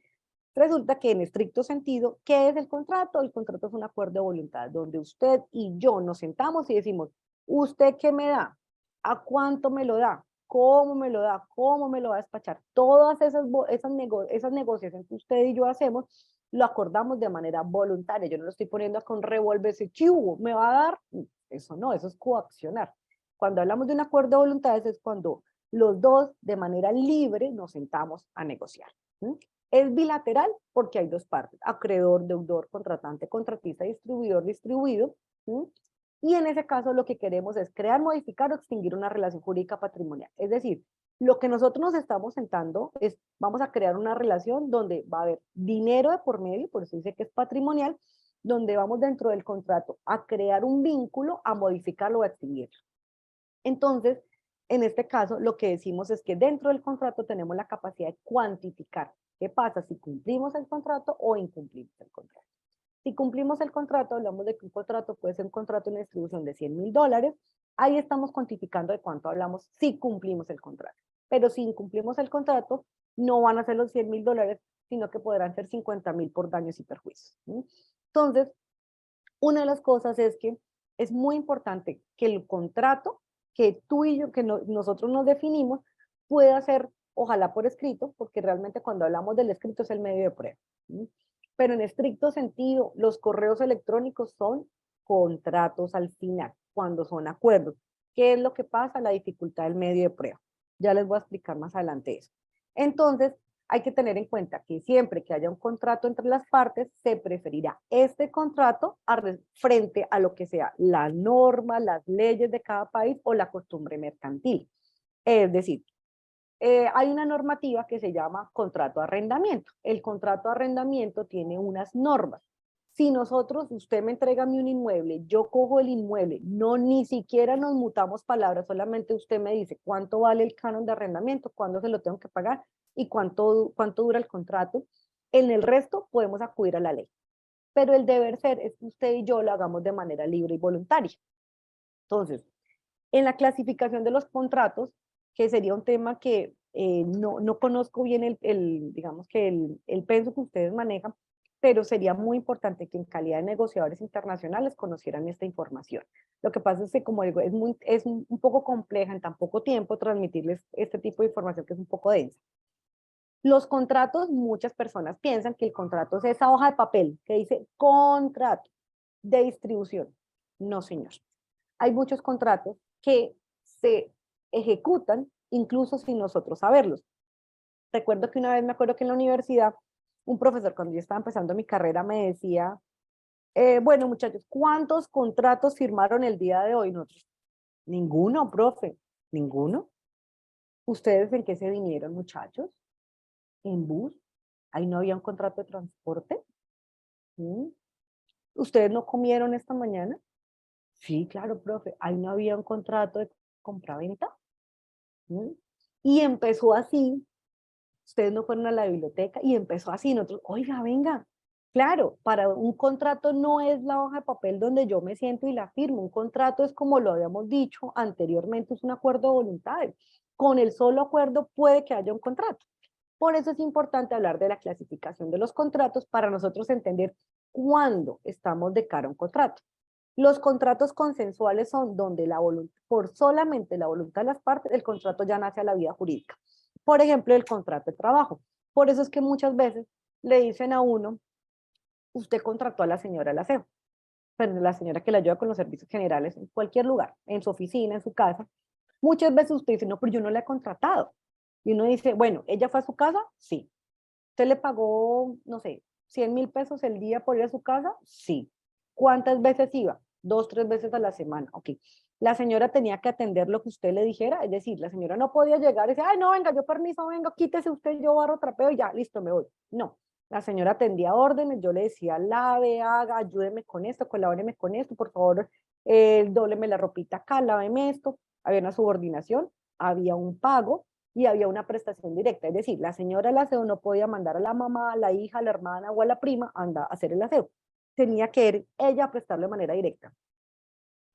Resulta que en estricto sentido, ¿qué es el contrato? El contrato es un acuerdo de voluntad donde usted y yo nos sentamos y decimos, ¿usted qué me da? ¿A cuánto me lo da? ¿Cómo me lo da? ¿Cómo me lo va a despachar? Todas esas negociaciones que usted y yo hacemos, lo acordamos de manera voluntaria. Yo no lo estoy poniendo con revólver, ese chivo, ¿me va a dar? Eso no, eso es coaccionar. Cuando hablamos de un acuerdo de voluntades es cuando los dos de manera libre nos sentamos a negociar. ¿Mm? Es bilateral porque hay dos partes, acreedor, deudor, contratante, contratista, distribuidor, distribuido. ¿Sí? Y en ese caso lo que queremos es crear, modificar o extinguir una relación jurídica patrimonial. Es decir, lo que nosotros nos estamos sentando es, vamos a crear una relación donde va a haber dinero de por medio, por eso dice que es patrimonial, donde vamos dentro del contrato a crear un vínculo, a modificarlo o a extinguirlo. Entonces, en este caso, lo que decimos es que dentro del contrato tenemos la capacidad de cuantificar qué pasa si cumplimos el contrato o incumplimos el contrato. Si cumplimos el contrato, hablamos de que un contrato puede ser un contrato de distribución de $100,000, ahí estamos cuantificando de cuánto hablamos si cumplimos el contrato. Pero si incumplimos el contrato, no van a ser los $100,000, sino que podrán ser 50,000 por daños y perjuicios. Entonces, una de las cosas es que es muy importante que el contrato que tú y yo, que nosotros nos definimos, pueda ser, ojalá por escrito, porque realmente cuando hablamos del escrito es el medio de prueba. ¿Sí? Pero en estricto sentido, los correos electrónicos son contratos al final, cuando son acuerdos. ¿Qué es lo que pasa? La dificultad del medio de prueba. Ya les voy a explicar más adelante eso. Entonces, hay que tener en cuenta que siempre que haya un contrato entre las partes, se preferirá este contrato frente a lo que sea la norma, las leyes de cada país o la costumbre mercantil. Es decir, hay una normativa que se llama contrato de arrendamiento. El contrato de arrendamiento tiene unas normas. Si nosotros, usted me entrega a mí un inmueble, yo cojo el inmueble, no ni siquiera nos mutamos palabras, solamente usted me dice cuánto vale el canon de arrendamiento, cuándo se lo tengo que pagar y cuánto dura el contrato. En el resto podemos acudir a la ley. Pero el deber ser es que usted y yo lo hagamos de manera libre y voluntaria. Entonces, en la clasificación de los contratos, que sería un tema que no conozco bien digamos que el peso que ustedes manejan, pero sería muy importante que en calidad de negociadores internacionales conocieran esta información. Lo que pasa es que, como digo, es un poco compleja en tan poco tiempo transmitirles este tipo de información que es un poco densa. Los contratos, muchas personas piensan que el contrato es esa hoja de papel que dice contrato de distribución. No, señor. Hay muchos contratos que se ejecutan incluso sin nosotros saberlos. Recuerdo que una vez me acuerdo que en la universidad, un profesor cuando yo estaba empezando mi carrera me decía, bueno muchachos, ¿cuántos contratos firmaron el día de hoy? Nosotros, ninguno, profe, ninguno. ¿Ustedes en qué se vinieron, muchachos? ¿En bus? ¿Ahí no había un contrato de transporte? ¿Mm? ¿Ustedes no comieron esta mañana? Sí, claro, profe, ahí no había un contrato de compraventa. ¿Mm? Y empezó así, ustedes no fueron a la biblioteca, y empezó así, nosotros, oiga, venga, claro, para un contrato no es la hoja de papel donde yo me siento y la firmo, un contrato es como lo habíamos dicho anteriormente, es un acuerdo de voluntades, con el solo acuerdo puede que haya un contrato. Por eso es importante hablar de la clasificación de los contratos para nosotros entender cuándo estamos de cara a un contrato. Los contratos consensuales son donde por solamente la voluntad de las partes, el contrato ya nace a la vida jurídica. Por ejemplo, el contrato de trabajo. Por eso es que muchas veces le dicen a uno, usted contrató a la señora al aseo, pero la señora que le ayuda con los servicios generales en cualquier lugar, en su oficina, en su casa. Muchas veces usted dice, no, pero yo no la he contratado. Y uno dice, bueno, ¿ella fue a su casa? Sí. ¿Usted le pagó, no sé, 100.000 pesos el día por ir a su casa? Sí. ¿Cuántas veces iba? 2, 3 veces a la semana. Ok. La señora tenía que atender lo que usted le dijera, es decir, la señora no podía llegar y decir, ay, no, venga, yo permiso, venga, quítese usted, yo barro, trapeo y ya, listo, me voy. No, la señora atendía órdenes, yo le decía, lave, haga, ayúdeme con esto, colabóreme con esto, por favor, dóbleme la ropita acá, láveme esto. Había una subordinación, había un pago, y había una prestación directa, es decir, la señora del aseo no podía mandar a la mamá, a la hija, a la hermana o a la prima a hacer el aseo. Tenía que ir ella a prestarlo de manera directa.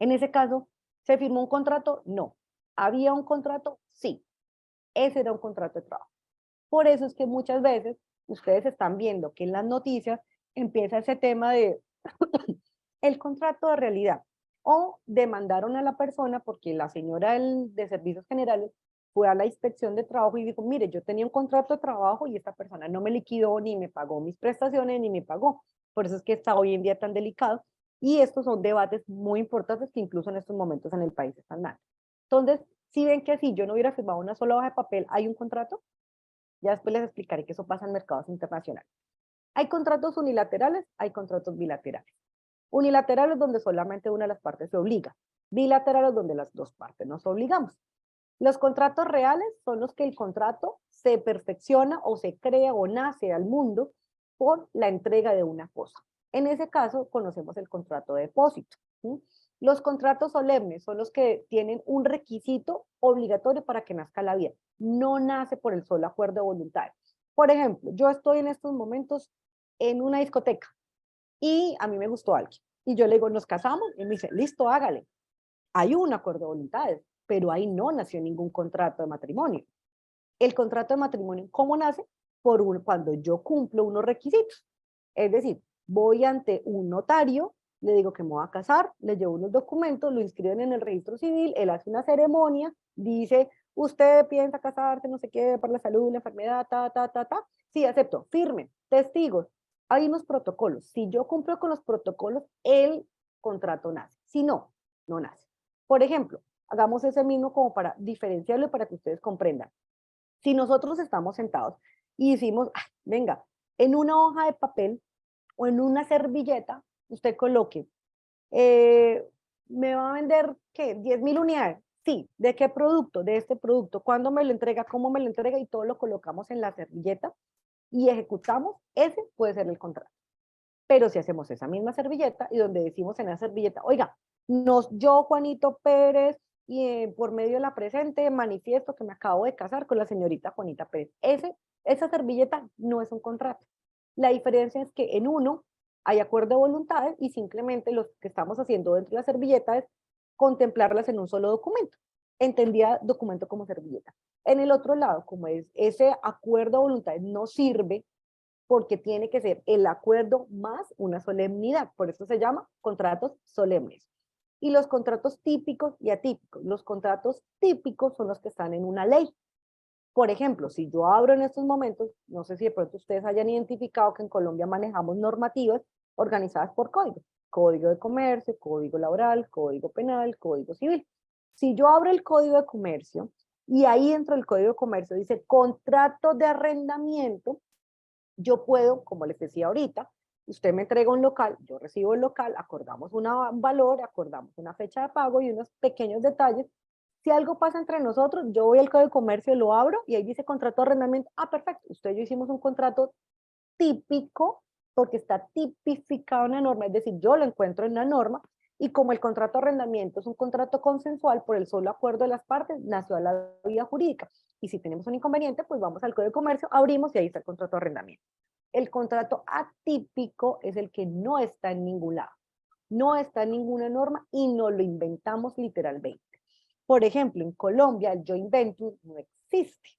En ese caso, ¿se firmó un contrato? No. ¿Había un contrato? Sí. Ese era un contrato de trabajo. Por eso es que muchas veces ustedes están viendo que en las noticias empieza ese tema de el contrato de realidad o demandaron a la persona porque la señora de servicios generales fue a la inspección de trabajo y dijo, mire, yo tenía un contrato de trabajo y esta persona no me liquidó ni me pagó mis prestaciones ni me pagó. Por eso es que está hoy en día tan delicado y estos son debates muy importantes que incluso en estos momentos en el país están dando. Entonces, si ven que si yo no hubiera firmado una sola hoja de papel, hay un contrato, ya después les explicaré que eso pasa en mercados internacionales. Hay contratos unilaterales, hay contratos bilaterales. Unilaterales donde solamente una de las partes se obliga. Bilaterales donde las dos partes nos obligamos. Los contratos reales son los que el contrato se perfecciona o se crea o nace al mundo por la entrega de una cosa. En ese caso conocemos el contrato de depósito. ¿Sí? Los contratos solemnes son los que tienen un requisito obligatorio para que nazca la vida. No nace por el solo acuerdo voluntario. Por ejemplo, yo estoy en estos momentos en una discoteca y a mí me gustó alguien. Y yo le digo, ¿nos casamos? Y me dice, listo, hágale. Hay un acuerdo de voluntades, pero ahí no nació ningún contrato de matrimonio. El contrato de matrimonio, ¿cómo nace? Cuando yo cumplo unos requisitos. Es decir, voy ante un notario, le digo que me voy a casar, le llevo unos documentos, lo inscriben en el registro civil, él hace una ceremonia, dice, usted piensa casarse, no sé qué, para la salud, la enfermedad, ta. Sí, acepto, firme, testigos. Hay unos protocolos. Si yo cumplo con los protocolos, el contrato nace. Si no, no nace. Por ejemplo, hagamos ese mismo como para diferenciarlo y para que ustedes comprendan. Si nosotros estamos sentados y decimos, ah, venga, en una hoja de papel o en una servilleta, usted coloque, eh, ¿me va a vender qué? 10.000 unidades. Sí, ¿de qué producto? De este producto. ¿Cuándo me lo entrega? ¿Cómo me lo entrega? Y todo lo colocamos en la servilleta y ejecutamos, ese puede ser el contrato. Pero si hacemos esa misma servilleta y donde decimos en la servilleta, oiga, yo, Juanito Pérez, y por medio de la presente manifiesto que me acabo de casar con la señorita Juanita Pérez. Esa servilleta no es un contrato. La diferencia es que en uno hay acuerdo de voluntades y simplemente lo que estamos haciendo dentro de la servilleta es contemplarlas en un solo documento. Entendía documento como servilleta. En el otro lado, como es ese acuerdo de voluntades no sirve porque tiene que ser el acuerdo más una solemnidad. Por eso se llama contratos solemnes. Y los contratos típicos y atípicos. Los contratos típicos son los que están en una ley. Por ejemplo, si yo abro en estos momentos, no sé si de pronto ustedes hayan identificado que en Colombia manejamos normativas organizadas por códigos. Código de comercio, código laboral, código penal, código civil. Si yo abro el código de comercio y ahí dentro del código de comercio dice contrato de arrendamiento, yo puedo, como les decía ahorita, usted me entrega un local, yo recibo el local, acordamos un valor, acordamos una fecha de pago y unos pequeños detalles. Si algo pasa entre nosotros, yo voy al Código de Comercio, lo abro y ahí dice contrato de arrendamiento. Ah, perfecto, usted y yo hicimos un contrato típico porque está tipificado en la norma, es decir, yo lo encuentro en la norma y como el contrato de arrendamiento es un contrato consensual por el solo acuerdo de las partes, nació a la vía jurídica. Y si tenemos un inconveniente, pues vamos al Código de Comercio, abrimos y ahí está el contrato de arrendamiento. El contrato atípico es el que no está en ningún lado, no está en ninguna norma y no lo inventamos literalmente. Por ejemplo, en Colombia el joint venture no existe,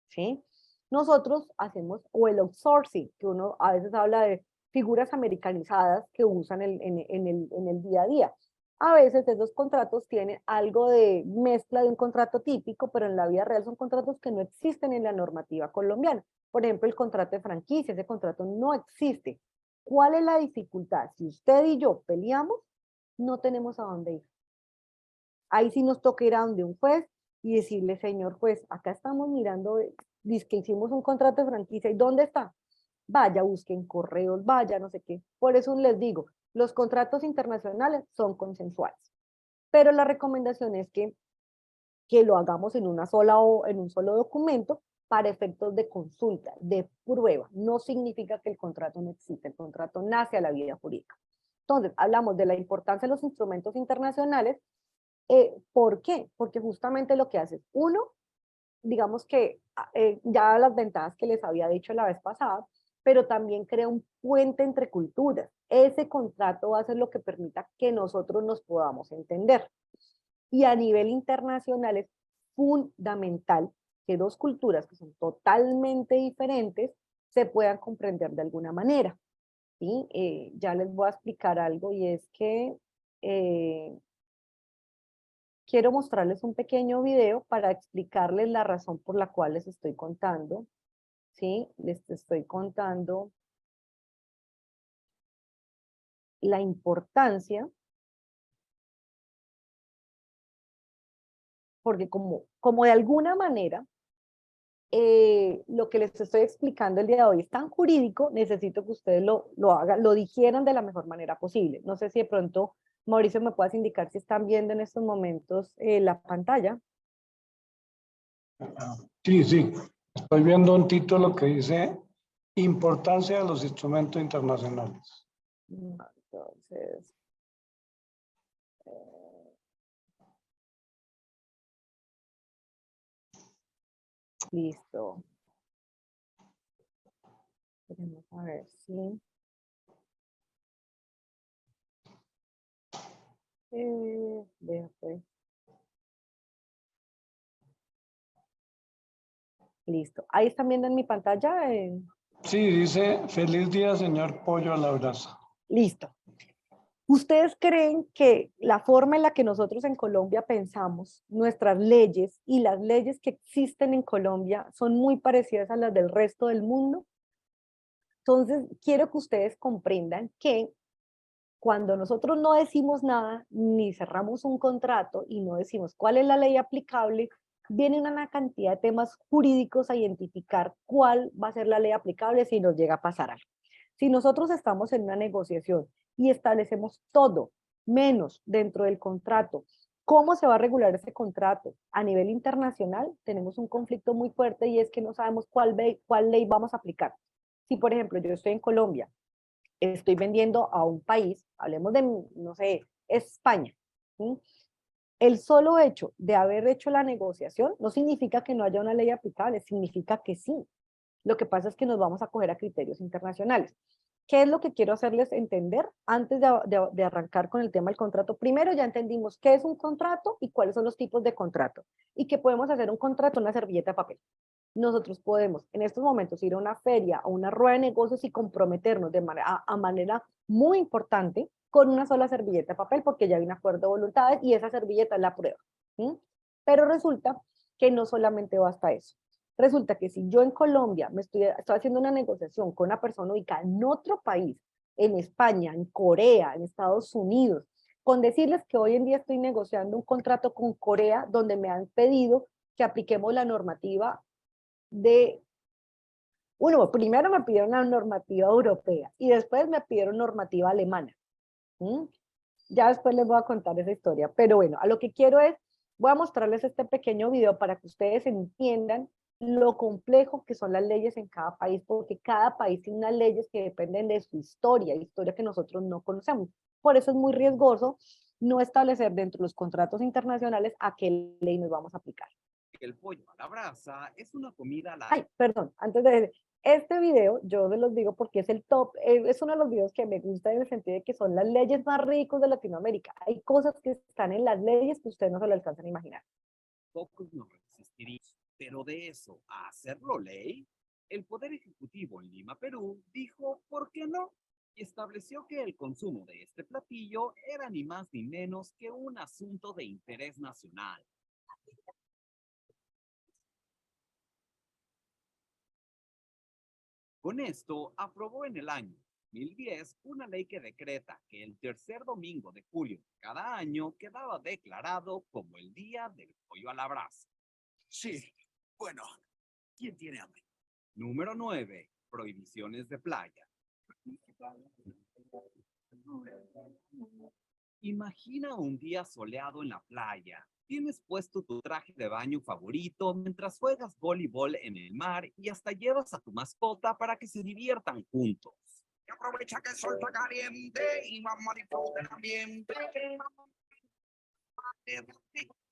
¿sí? Nosotros hacemos, o el outsourcing, que uno a veces habla de figuras americanizadas que usan en el día a día. A veces esos contratos tienen algo de mezcla de un contrato típico, pero en la vida real son contratos que no existen en la normativa colombiana. Por ejemplo, el contrato de franquicia, ese contrato no existe. ¿Cuál es la dificultad? Si usted y yo peleamos, no tenemos a dónde ir. Ahí sí nos toca ir a donde un juez y decirle, señor juez, acá estamos mirando, dice que hicimos un contrato de franquicia, ¿y dónde está? Vaya, busquen correos, vaya, no sé qué. Por eso les digo, los contratos internacionales son consensuales, pero la recomendación es que lo hagamos en una sola o en un solo documento para efectos de consulta, de prueba. No significa que el contrato no existe, el contrato nace a la vida jurídica. Entonces, hablamos de la importancia de los instrumentos internacionales. ¿Por qué? Porque justamente lo que hace es, uno, digamos que ya las ventajas que les había dicho la vez pasada, pero también crea un puente entre culturas. Ese contrato va a ser lo que permita que nosotros nos podamos entender. Y a nivel internacional es fundamental que dos culturas que son totalmente diferentes se puedan comprender de alguna manera. ¿Sí? Ya les voy a explicar algo y es que eh, quiero mostrarles un pequeño video para explicarles la razón por la cual les estoy contando. ¿Sí? Les estoy contando la importancia, porque como de alguna manera lo que les estoy explicando el día de hoy es tan jurídico, necesito que ustedes lo hagan, lo digieran de la mejor manera posible. No sé si de pronto, Mauricio, me puedas indicar si están viendo en estos momentos la pantalla. Sí, sí. Estoy viendo un título que dice Importancia de los instrumentos internacionales. Entonces, eh, listo. Vamos a ver si... vea pues. Listo. Ahí están viendo en mi pantalla. Sí, dice feliz día, señor Pollo a la brasa. Listo. ¿Ustedes creen que la forma en la que nosotros en Colombia pensamos, nuestras leyes y las leyes que existen en Colombia son muy parecidas a las del resto del mundo? Entonces, quiero que ustedes comprendan que cuando nosotros no decimos nada, ni cerramos un contrato y no decimos cuál es la ley aplicable, viene una cantidad de temas jurídicos a identificar cuál va a ser la ley aplicable si nos llega a pasar algo. Si nosotros estamos en una negociación y establecemos todo, menos dentro del contrato, cómo se va a regular ese contrato a nivel internacional, tenemos un conflicto muy fuerte y es que no sabemos cuál ley vamos a aplicar. Si, por ejemplo, yo estoy en Colombia, estoy vendiendo a un país, hablemos de, no sé, España, ¿sí? El solo hecho de haber hecho la negociación no significa que no haya una ley aplicable, significa que sí. Lo que pasa es que nos vamos a coger a criterios internacionales. ¿Qué es lo que quiero hacerles entender antes de arrancar con el tema del contrato? Primero ya entendimos qué es un contrato y cuáles son los tipos de contrato y que podemos hacer un contrato en una servilleta de papel. Nosotros podemos en estos momentos ir a una feria o una rueda de negocios y comprometernos a manera muy importante con una sola servilleta de papel porque ya hay un acuerdo de voluntades y esa servilleta es la prueba. ¿Sí? Pero resulta que no solamente basta eso. Resulta que si yo en Colombia estoy haciendo una negociación con una persona ubicada en otro país, en España, en Corea, en Estados Unidos, con decirles que hoy en día estoy negociando un contrato con Corea donde me han pedido que apliquemos la normativa de, bueno, primero me pidieron la normativa europea y después me pidieron normativa alemana. ¿Mm? Ya después les voy a contar esa historia, pero bueno, a lo que quiero es, voy a mostrarles este pequeño video para que ustedes entiendan lo complejo que son las leyes en cada país, porque cada país tiene unas leyes que dependen de su historia que nosotros no conocemos. Por eso es muy riesgoso no establecer dentro de los contratos internacionales a qué ley nos vamos a aplicar. El pollo a la brasa es una comida Ay, perdón, antes de este video, yo se los digo porque es el top, es uno de los videos que me gusta en el sentido de que son las leyes más ricos de Latinoamérica. Hay cosas que están en las leyes que ustedes no se lo alcanzan a imaginar. Pocos nos resistirían, pero de eso a hacerlo ley, el Poder Ejecutivo en Lima, Perú, dijo, ¿por qué no? Y estableció que el consumo de este platillo era ni más ni menos que un asunto de interés nacional. Con esto, aprobó en el año 2010 una ley que decreta que el tercer domingo de julio de cada año quedaba declarado como el Día del Pollo a la Brasa. Sí, bueno, ¿quién tiene hambre? Número 9. Prohibiciones de playa. Imagina un día soleado en la playa. Tienes puesto tu traje de baño favorito mientras juegas voleibol en el mar y hasta llevas a tu mascota para que se diviertan juntos. Y aprovecha que el sol está caliente y vamos a disfrutar el ambiente.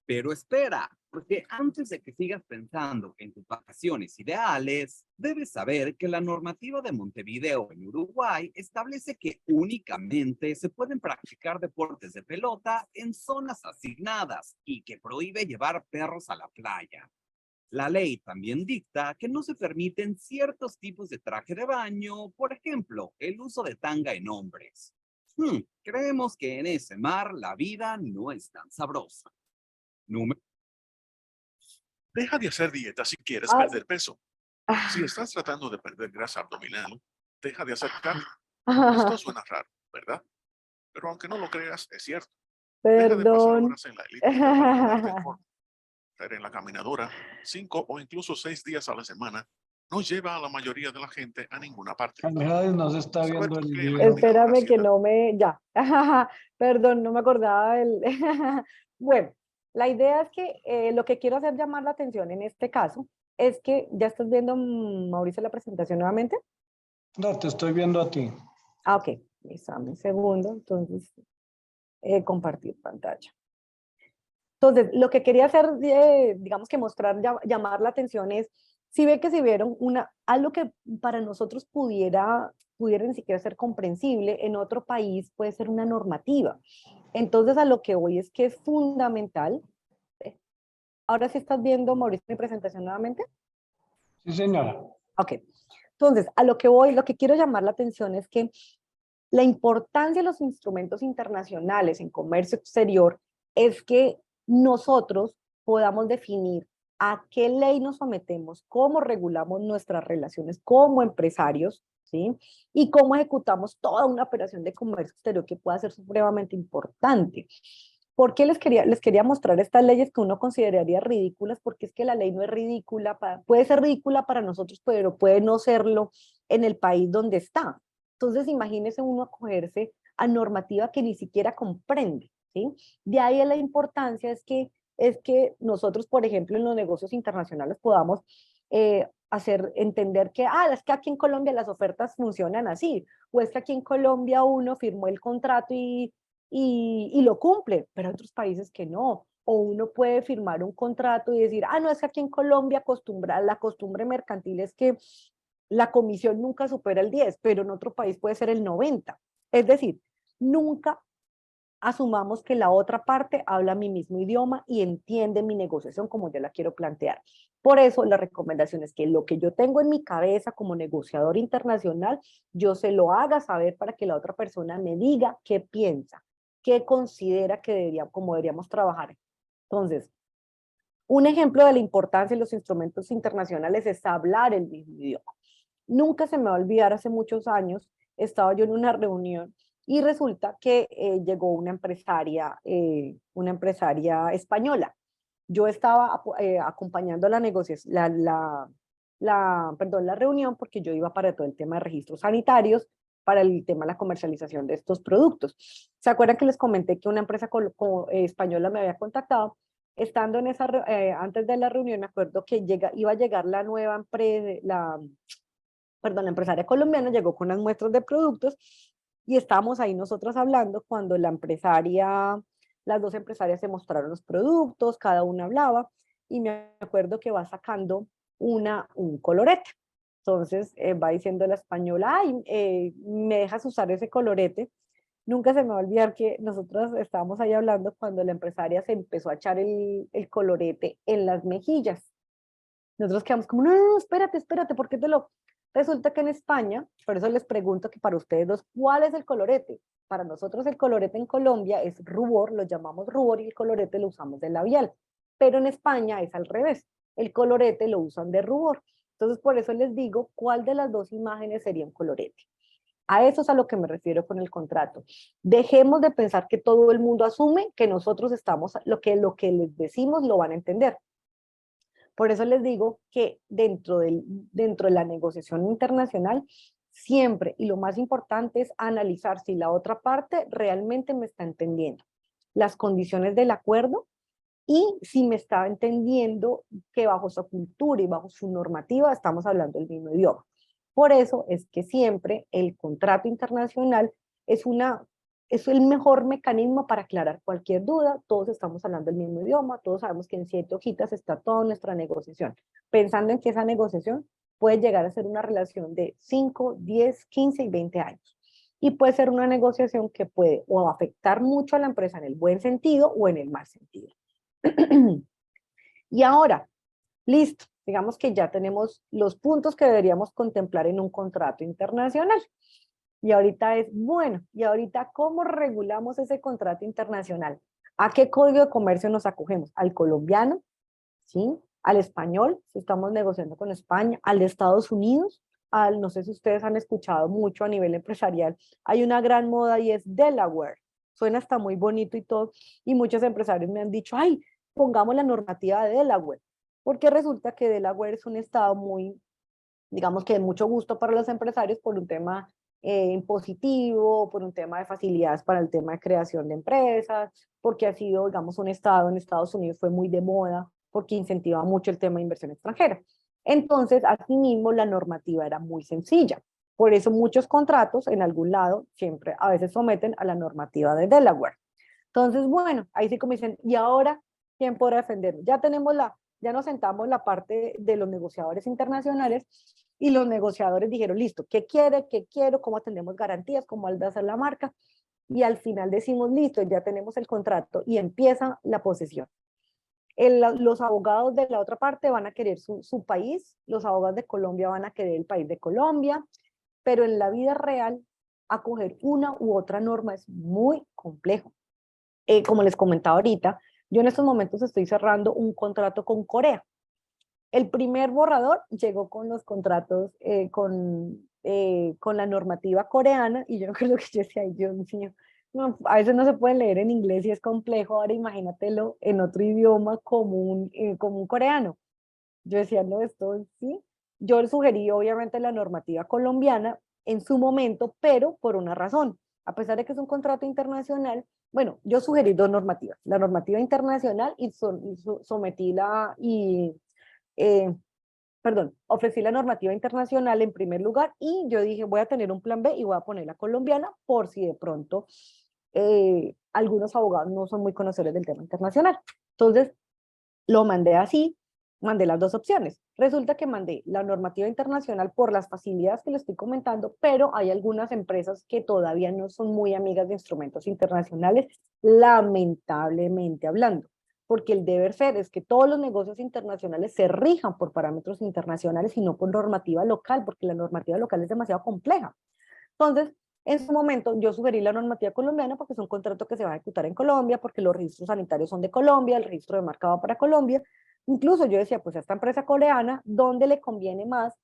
Pero espera, porque antes de que sigas pensando en tus vacaciones ideales, debes saber que la normativa de Montevideo en Uruguay establece que únicamente se pueden practicar deportes de pelota en zonas asignadas y que prohíbe llevar perros a la playa. La ley también dicta que no se permiten ciertos tipos de traje de baño, por ejemplo, el uso de tanga en hombres. Creemos que en ese mar la vida no es tan sabrosa. Deja de hacer dieta si quieres Ay. perder peso. Si estás tratando de perder grasa abdominal, deja de hacer cardio. Esto suena raro, ¿verdad? Pero aunque no lo creas, es cierto. Deja de pasar Perdón. horas en la elíptica para ponerte en forma. Estar en la caminadora 5 o incluso 6 días a la semana no lleva a la mayoría de la gente a ninguna parte. Alejados no se está ¿Saber viendo por el qué la video. caminadora Espérame que sí da? no me... Ya. Perdón, no me acordaba del... Bueno, la idea es que lo que quiero hacer llamar la atención en este caso es que ya estás viendo, Mauricio, la presentación nuevamente. No, te estoy viendo a ti. Ah, ok. Listo, dame un segundo. Entonces, compartir pantalla. Entonces, lo que quería hacer, digamos que mostrar, llamar la atención es, si ven que si vieron algo que para nosotros pudiera ni siquiera ser comprensible, en otro país puede ser una normativa. Entonces, a lo que voy es que es fundamental. Ahora sí estás viendo, Mauricio, mi presentación nuevamente. Sí, señora. Ok. Entonces, a lo que voy, lo que quiero llamar la atención es que la importancia de los instrumentos internacionales en comercio exterior es que nosotros podamos definir a qué ley nos sometemos, cómo regulamos nuestras relaciones como empresarios, ¿sí? Y cómo ejecutamos toda una operación de comercio exterior que pueda ser supremamente importante. ¿Por qué les quería mostrar estas leyes que uno consideraría ridículas? Porque es que la ley no es ridícula, puede ser ridícula para nosotros, pero puede no serlo en el país donde está. Entonces, imagínese uno acogerse a normativa que ni siquiera comprende, ¿sí? De ahí la importancia es que nosotros, por ejemplo, en los negocios internacionales podamos hacer entender que, es que aquí en Colombia las ofertas funcionan así, o es que aquí en Colombia uno firmó el contrato y lo cumple, pero hay otros países que no. O uno puede firmar un contrato y decir, no, es que aquí en Colombia la costumbre mercantil es que la comisión nunca supera el 10, pero en otro país puede ser el 90. Es decir, nunca asumamos que la otra parte habla mi mismo idioma y entiende mi negociación como yo la quiero plantear. Por eso la recomendación es que lo que yo tengo en mi cabeza como negociador internacional, yo se lo haga saber para que la otra persona me diga qué piensa, qué considera que cómo deberíamos trabajar. Entonces, un ejemplo de la importancia de los instrumentos internacionales es hablar el mismo idioma. Nunca se me va a olvidar, hace muchos años estaba yo en una reunión y resulta que llegó una empresaria española. Yo estaba acompañando la negociación, la reunión, porque yo iba para todo el tema de registros sanitarios, para el tema de la comercialización de estos productos. ¿Se acuerdan que les comenté que una empresa española me había contactado? Estando en antes de la reunión, me acuerdo que iba a llegar la nueva empresa, la empresaria colombiana llegó con unas muestras de productos y estábamos ahí nosotros hablando cuando las dos empresarias se mostraron los productos, cada una hablaba y me acuerdo que va sacando un colorete. Entonces va diciendo la española, ¿me dejas usar ese colorete? Nunca se me va a olvidar que nosotros estábamos ahí hablando cuando la empresaria se empezó a echar el colorete en las mejillas. Nosotros quedamos como, no, espérate, ¿por qué te lo...? Resulta que en España, por eso les pregunto que para ustedes dos, ¿cuál es el colorete? Para nosotros el colorete en Colombia es rubor, lo llamamos rubor y el colorete lo usamos de labial. Pero en España es al revés, el colorete lo usan de rubor. Entonces por eso les digo, ¿cuál de las dos imágenes sería un colorete? A eso es a lo que me refiero con el contrato. Dejemos de pensar que todo el mundo asume que nosotros estamos, lo que les decimos lo van a entender. Por eso les digo que dentro de la negociación internacional, siempre, y lo más importante es analizar si la otra parte realmente me está entendiendo las condiciones del acuerdo y si me está entendiendo que bajo su cultura y bajo su normativa estamos hablando el mismo idioma. Por eso es que siempre el contrato internacional es el mejor mecanismo para aclarar cualquier duda. Todos estamos hablando el mismo idioma, todos sabemos que en 7 hojitas está toda nuestra negociación, pensando en que esa negociación puede llegar a ser una relación de 5, 10, 15 y 20 años. Y puede ser una negociación que puede o afectar mucho a la empresa en el buen sentido o en el mal sentido. Y ahora, listo, digamos que ya tenemos los puntos que deberíamos contemplar en un contrato internacional. Y ahorita es, bueno, ¿y ahorita cómo regulamos ese contrato internacional? ¿A qué código de comercio nos acogemos? ¿Al colombiano? ¿Sí? ¿Al español? Si estamos negociando con España, ¿al de Estados Unidos? No sé si ustedes han escuchado mucho a nivel empresarial, hay una gran moda y es Delaware. Suena hasta muy bonito y todo, y muchos empresarios me han dicho, ay, pongamos la normativa de Delaware, porque resulta que Delaware es un estado muy, digamos que de mucho gusto para los empresarios por un tema impositivo, por un tema de facilidades para el tema de creación de empresas, porque ha sido, digamos, un estado en Estados Unidos fue muy de moda, porque incentiva mucho el tema de inversión extranjera. Entonces, asimismo, la normativa era muy sencilla. Por eso muchos contratos en algún lado siempre a veces someten a la normativa de Delaware. Entonces, bueno, ahí sí como dicen, ¿y ahora quién podrá defendernos? Ya nos sentamos la parte de los negociadores internacionales y los negociadores dijeron, listo, ¿qué quiere? ¿Qué quiero? ¿Cómo atendemos garantías? ¿Cómo va a ser la marca? Y al final decimos, listo, ya tenemos el contrato y empieza la posesión. Los abogados de la otra parte van a querer su país, los abogados de Colombia van a querer el país de Colombia, pero en la vida real, acoger una u otra norma es muy complejo. Como les comentaba ahorita, yo en estos momentos estoy cerrando un contrato con Corea. El primer borrador llegó con los contratos, con la normativa coreana, y yo no creo que yo decía, ay Dios mío, no, a veces no se puede leer en inglés y es complejo, ahora imagínatelo en otro idioma como un coreano. Yo decía, no, esto sí. Yo sugerí obviamente la normativa colombiana en su momento, pero por una razón. A pesar de que es un contrato internacional, bueno, yo sugerí 2 normativas. La normativa internacional y sometí ofrecí la normativa internacional en primer lugar y yo dije, voy a tener un plan B y voy a poner la colombiana por si de pronto algunos abogados no son muy conocedores del tema internacional. Entonces, lo mandé así, mandé las 2 opciones. Resulta que mandé la normativa internacional por las facilidades que les estoy comentando, pero hay algunas empresas que todavía no son muy amigas de instrumentos internacionales, lamentablemente hablando, porque el deber ser es que todos los negocios internacionales se rijan por parámetros internacionales y no por normativa local, porque la normativa local es demasiado compleja. Entonces, en su momento yo sugerí la normativa colombiana porque es un contrato que se va a ejecutar en Colombia, porque los registros sanitarios son de Colombia, el registro de marca va para Colombia. Incluso yo decía, pues a esta empresa coreana, ¿dónde le conviene más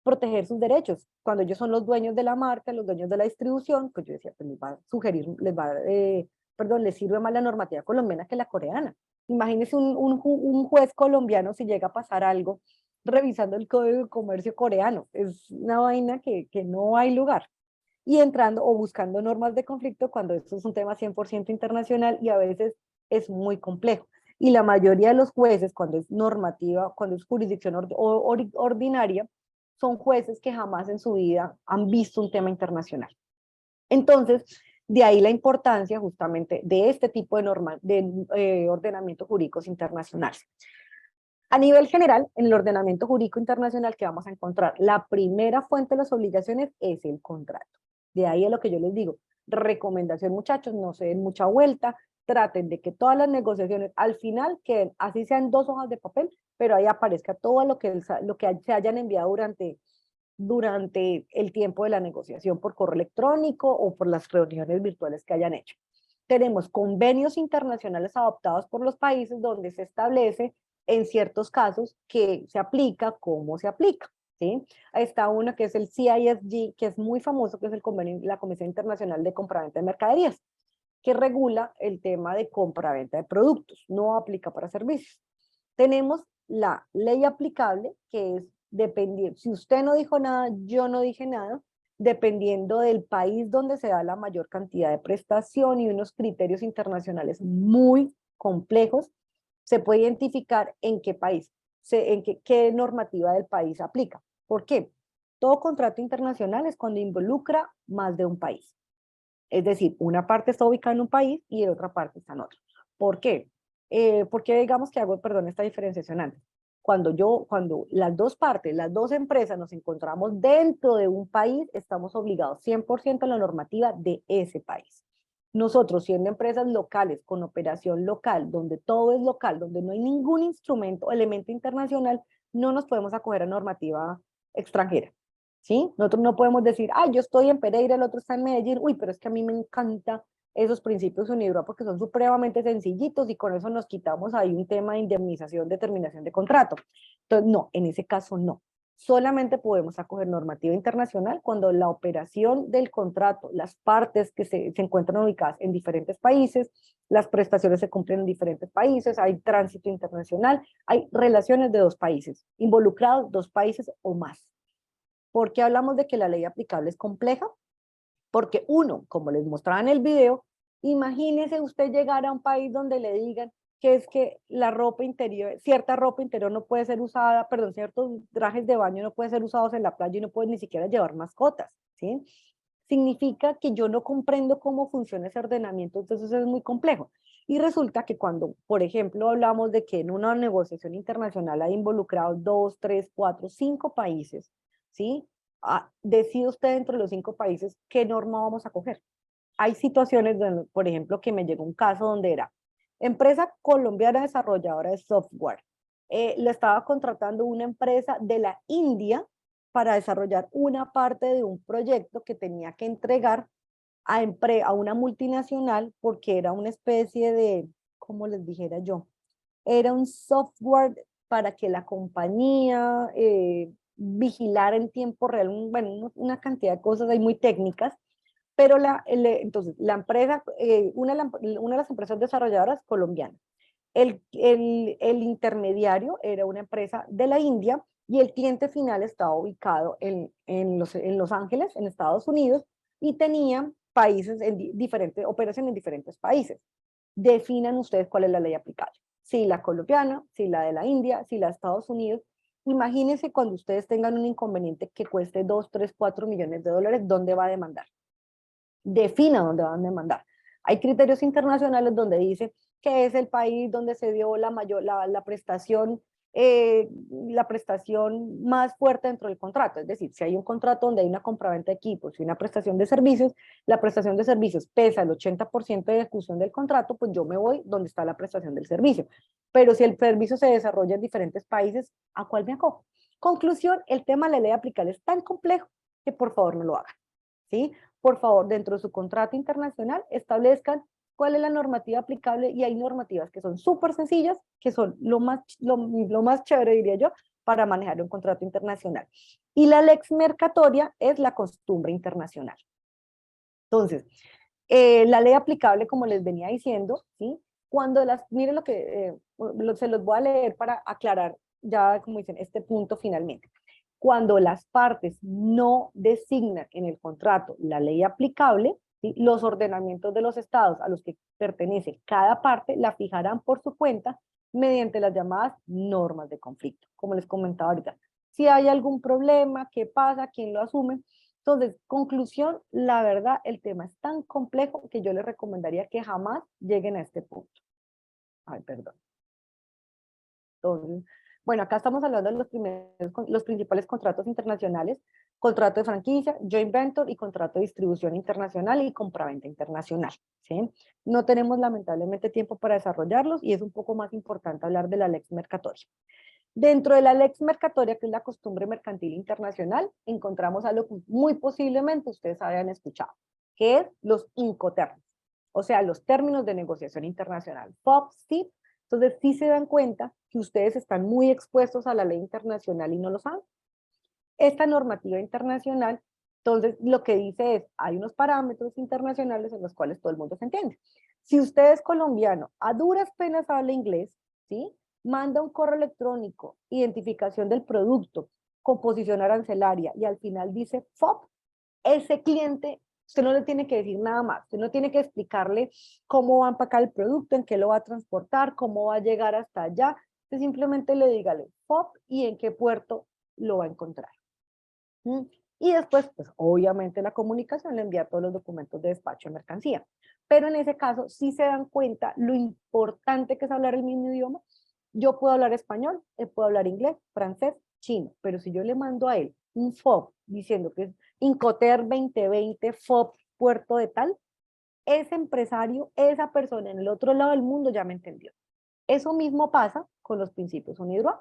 proteger sus derechos? Cuando ellos son los dueños de la marca, los dueños de la distribución, pues yo decía, pues les va a sugerir, les sirve más la normativa colombiana que la coreana. Imagínense un juez colombiano si llega a pasar algo revisando el Código de Comercio coreano. Es una vaina que no hay lugar. Y entrando o buscando normas de conflicto cuando esto es un tema 100% internacional y a veces es muy complejo. Y la mayoría de los jueces, cuando es normativa, cuando es jurisdicción ordinaria, son jueces que jamás en su vida han visto un tema internacional. Entonces, de ahí la importancia justamente de este tipo de ordenamientos jurídicos internacionales. A nivel general, en el ordenamiento jurídico internacional que vamos a encontrar, la primera fuente de las obligaciones es el contrato. De ahí es lo que yo les digo, recomendación muchachos, no se den mucha vuelta, traten de que todas las negociaciones al final queden, así sean 2 hojas de papel, pero ahí aparezca todo lo que se hayan enviado durante el tiempo de la negociación por correo electrónico o por las reuniones virtuales que hayan hecho. Tenemos convenios internacionales adoptados por los países donde se establece en ciertos casos que se aplica, cómo se aplica. ¿sí? Está uno que es el CISG, que es muy famoso, que es el convenio, la Comisión Internacional de Compraventa de Mercaderías, que regula el tema de compra-venta de productos, no aplica para servicios. Tenemos la ley aplicable, que es dependiendo, si usted no dijo nada, yo no dije nada, dependiendo del país donde se da la mayor cantidad de prestación y unos criterios internacionales muy complejos, se puede identificar en qué país, qué normativa del país aplica. ¿Por qué? Todo contrato internacional es cuando involucra más de un país. Es decir, una parte está ubicada en un país y la otra parte está en otro. ¿Por qué? Porque digamos que hago, perdón, esta diferenciación antes. Cuando las dos partes, las dos empresas nos encontramos dentro de un país, estamos obligados 100% a la normativa de ese país. Nosotros, siendo empresas locales, con operación local, donde todo es local, donde no hay ningún instrumento o elemento internacional, no nos podemos acoger a normativa extranjera. ¿Sí? Nosotros no podemos decir, ah, yo estoy en Pereira, el otro está en Medellín, uy, pero es que a mí me encanta esos principios Unibrow porque son supremamente sencillitos y con eso nos quitamos ahí un tema de indemnización de terminación de contrato. Entonces, no, en ese caso no. Solamente podemos acoger normativa internacional cuando la operación del contrato, las partes que se encuentran ubicadas en diferentes países, las prestaciones se cumplen en diferentes países, hay tránsito internacional, hay relaciones de dos países, involucrados dos países o más. ¿Por qué hablamos de que la ley aplicable es compleja? Porque uno, como les mostraba en el video, imagínese usted llegar a un país donde le digan que es que la ropa interior, cierta ropa interior no puede ser usada, perdón, ciertos trajes de baño no pueden ser usados en la playa y no pueden ni siquiera llevar mascotas, ¿sí? Significa que yo no comprendo cómo funciona ese ordenamiento, entonces es muy complejo. Y resulta que cuando, por ejemplo, hablamos de que en una negociación internacional hay involucrados 2, 3, 4, 5 países, ¿sí? Decide usted dentro de los 5 países qué norma vamos a coger. Hay situaciones, donde, por ejemplo, que me llegó un caso donde era empresa colombiana desarrolladora de software. Le estaba contratando una empresa de la India para desarrollar una parte de un proyecto que tenía que entregar a una multinacional porque era una especie de, ¿cómo les dijera yo? Era un software para que la compañía vigilara en tiempo real, bueno, una cantidad de cosas ahí muy técnicas, pero entonces la empresa, una de las empresas desarrolladoras colombiana, el intermediario era una empresa de la India y el cliente final estaba ubicado en Los Ángeles, en Estados Unidos, y tenía países diferentes, operaciones en diferentes países. Definan ustedes cuál es la ley aplicable. Si la colombiana, si la de la India, si la de Estados Unidos. Imagínense cuando ustedes tengan un inconveniente que cueste 2, 3, 4 millones de dólares, ¿dónde va a demandar? Defina dónde van a demandar. Hay criterios internacionales donde dice que es el país donde se dio la prestación más fuerte dentro del contrato. Es decir, si hay un contrato donde hay una compraventa de equipos y una prestación de servicios, la prestación de servicios pesa el 80% de ejecución del contrato, pues yo me voy donde está la prestación del servicio. Pero si el servicio se desarrolla en diferentes países, ¿a cuál me acojo? Conclusión, el tema de la ley aplicable es tan complejo que por favor no lo hagan, ¿sí? Por favor, dentro de su contrato internacional, establezcan cuál es la normativa aplicable y hay normativas que son súper sencillas, que son lo más chévere, diría yo, para manejar un contrato internacional. Y la lex mercatoria es la costumbre internacional. Entonces, la ley aplicable, como les venía diciendo, ¿sí? Miren lo que se los voy a leer para aclarar ya, como dicen, este punto finalmente. Cuando las partes no designan en el contrato la ley aplicable, ¿sí? Los ordenamientos de los estados a los que pertenece cada parte la fijarán por su cuenta mediante las llamadas normas de conflicto, como les comentaba ahorita. Si hay algún problema, ¿qué pasa? ¿Quién lo asume? Entonces, conclusión, la verdad, el tema es tan complejo que yo les recomendaría que jamás lleguen a este punto. Ay, perdón. Entonces, bueno, acá estamos hablando de los principales contratos internacionales: contrato de franquicia, joint venture y contrato de distribución internacional y compraventa internacional, ¿sí? No tenemos lamentablemente tiempo para desarrollarlos y es un poco más importante hablar de la lex mercatoria. Dentro de la lex mercatoria, que es la costumbre mercantil internacional, encontramos algo que muy posiblemente ustedes hayan escuchado, que es los Incoterms, o sea, los términos de negociación internacional, FOB, SIP. Entonces, sí se dan cuenta que ustedes están muy expuestos a la ley internacional y no lo saben. esta normativa internacional, entonces lo que dice es, hay unos parámetros internacionales en los cuales todo el mundo se entiende. Si usted es colombiano, a duras penas habla inglés, ¿sí? Manda un correo electrónico, identificación del producto, composición arancelaria, y al final dice FOB, ese cliente, usted no le tiene que decir nada más, usted no tiene que explicarle cómo va a empacar el producto, en qué lo va a transportar, cómo va a llegar hasta allá, usted simplemente le dígale FOB y en qué puerto lo va a encontrar. Y después, pues obviamente la comunicación le envía todos los documentos de despacho de mercancía. Pero en ese caso, sí se dan cuenta lo importante que es hablar el mismo idioma. Yo puedo hablar español, él puede hablar inglés, francés, chino, pero si yo le mando a él un FOB diciendo que es Incoterm 2020 FOB puerto de tal, ese empresario, esa persona en el otro lado del mundo ya me entendió. Eso mismo pasa con los principios UNIDROIT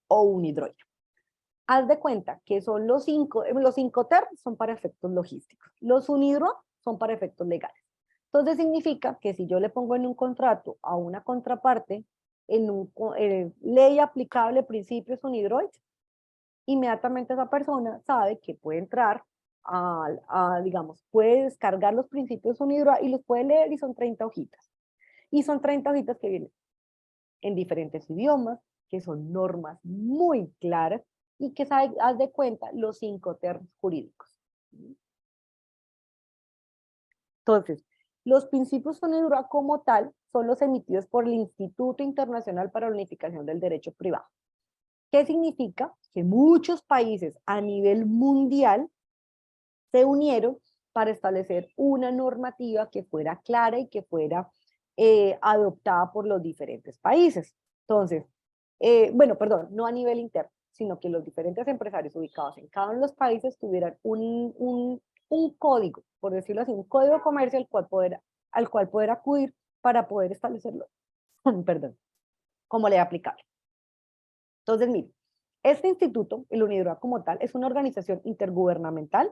o UNIDROIT. Haz de cuenta que son los Incoterm son para efectos logísticos, los UNIDROIT son para efectos legales. Entonces significa que si yo le pongo en un contrato a una contraparte en ley aplicable principios UNIDROIT, inmediatamente esa persona sabe que puede entrar digamos, puede descargar los principios UNIDROIT y los puede leer, y son 30 hojitas. Y son 30 hojitas que vienen en diferentes idiomas, que son normas muy claras, y que haz de cuenta los Incoterms jurídicos. Entonces, los principios UNIDROIT como tal son los emitidos por el Instituto Internacional para la Unificación del Derecho Privado. ¿Qué significa? Que muchos países a nivel mundial se unieron para establecer una normativa que fuera clara y que fuera adoptada por los diferentes países. Entonces, bueno, perdón, no a nivel interno, sino que los diferentes empresarios ubicados en cada uno de los países tuvieran un código, por decirlo así, un código de comercio al cual poder acudir para poder establecerlo, perdón, como ley aplicable. Entonces, mire, este instituto, el UNIDROIT como tal, es una organización intergubernamental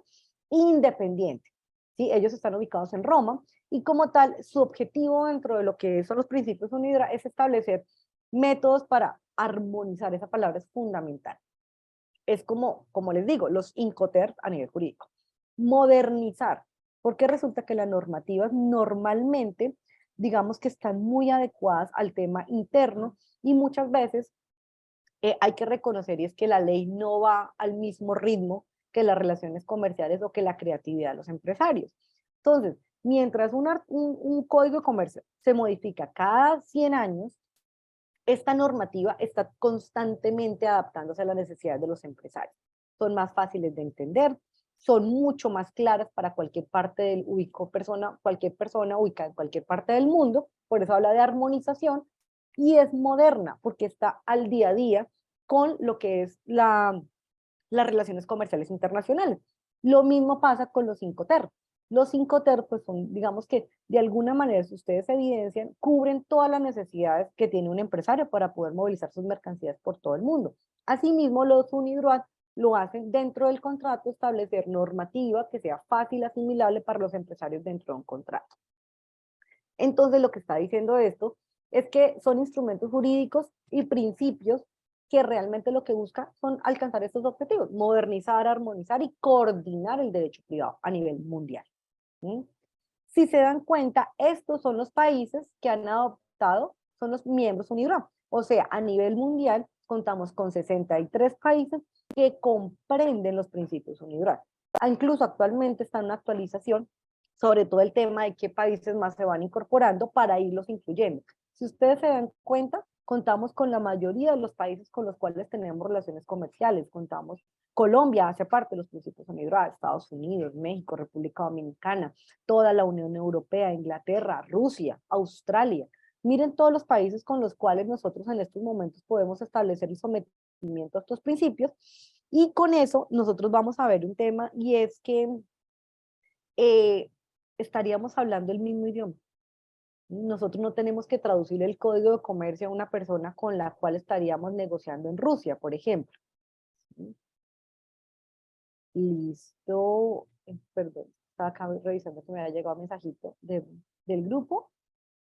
independiente, ¿sí? Ellos están ubicados en Roma, y como tal, su objetivo dentro de lo que son los principios UNIDROIT es establecer métodos para armonizar. Esa palabra es fundamental. Es como les digo, los Incoterms a nivel jurídico. Modernizar, porque resulta que las normativas normalmente, digamos que están muy adecuadas al tema interno, y muchas veces hay que reconocer, y es que la ley no va al mismo ritmo que las relaciones comerciales o que la creatividad de los empresarios. Entonces, mientras un código de comercio se modifica cada 100 años, esta normativa está constantemente adaptándose a las necesidades de los empresarios. Son más fáciles de entender, son mucho más claras para cualquier cualquier persona ubicada en cualquier parte del mundo, por eso habla de armonización, y es moderna porque está al día a día con lo que es las relaciones comerciales internacionales. Lo mismo pasa con los Incoterm. Los Incoterm, pues son, digamos que de alguna manera, si ustedes evidencian, cubren todas las necesidades que tiene un empresario para poder movilizar sus mercancías por todo el mundo. Asimismo, los UNIDROIT lo hacen dentro del contrato, establecer normativa que sea fácil, asimilable para los empresarios dentro de un contrato. Entonces, lo que está diciendo esto es que son instrumentos jurídicos y principios que realmente lo que busca son alcanzar estos objetivos: modernizar, armonizar y coordinar el derecho privado a nivel mundial. ¿Sí? Si se dan cuenta, estos son los países que han adoptado, son los miembros UNIDROIT. O sea, a nivel mundial contamos con 63 países que comprenden los principios UNIDROIT. Incluso actualmente está en una actualización sobre todo el tema de qué países más se van incorporando para irlos incluyendo. Si ustedes se dan cuenta, contamos con la mayoría de los países con los cuales tenemos relaciones comerciales. Colombia hace parte de los principios UNIDROIT, Estados Unidos, México, República Dominicana, toda la Unión Europea, Inglaterra, Rusia, Australia. Miren todos los países con los cuales nosotros en estos momentos podemos establecer el sometimiento a estos principios, y con eso nosotros vamos a ver un tema, y es que estaríamos hablando el mismo idioma. Nosotros no tenemos que traducir el código de comercio a una persona con la cual estaríamos negociando en Rusia, por ejemplo. Listo. Perdón, estaba acá revisando que me había llegado un mensajito del grupo.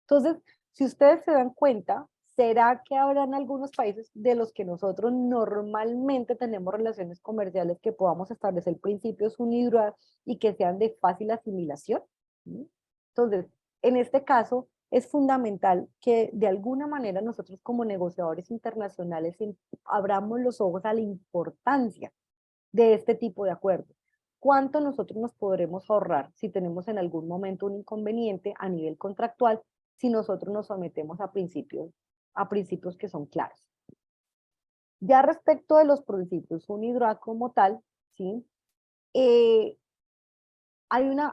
Entonces, si ustedes se dan cuenta, ¿Será que habrán algunos países de los que nosotros normalmente tenemos relaciones comerciales que podamos establecer principios UNIDROIT y que sean de fácil asimilación? ¿Mm? Entonces, en este caso, es fundamental que de alguna manera nosotros como negociadores internacionales abramos los ojos a la importancia de este tipo de acuerdos. ¿Cuánto nosotros nos podremos ahorrar si tenemos en algún momento un inconveniente a nivel contractual si nosotros nos sometemos a principios que son claros? Ya respecto de los principios UNIDROIT como tal, ¿sí? Hay una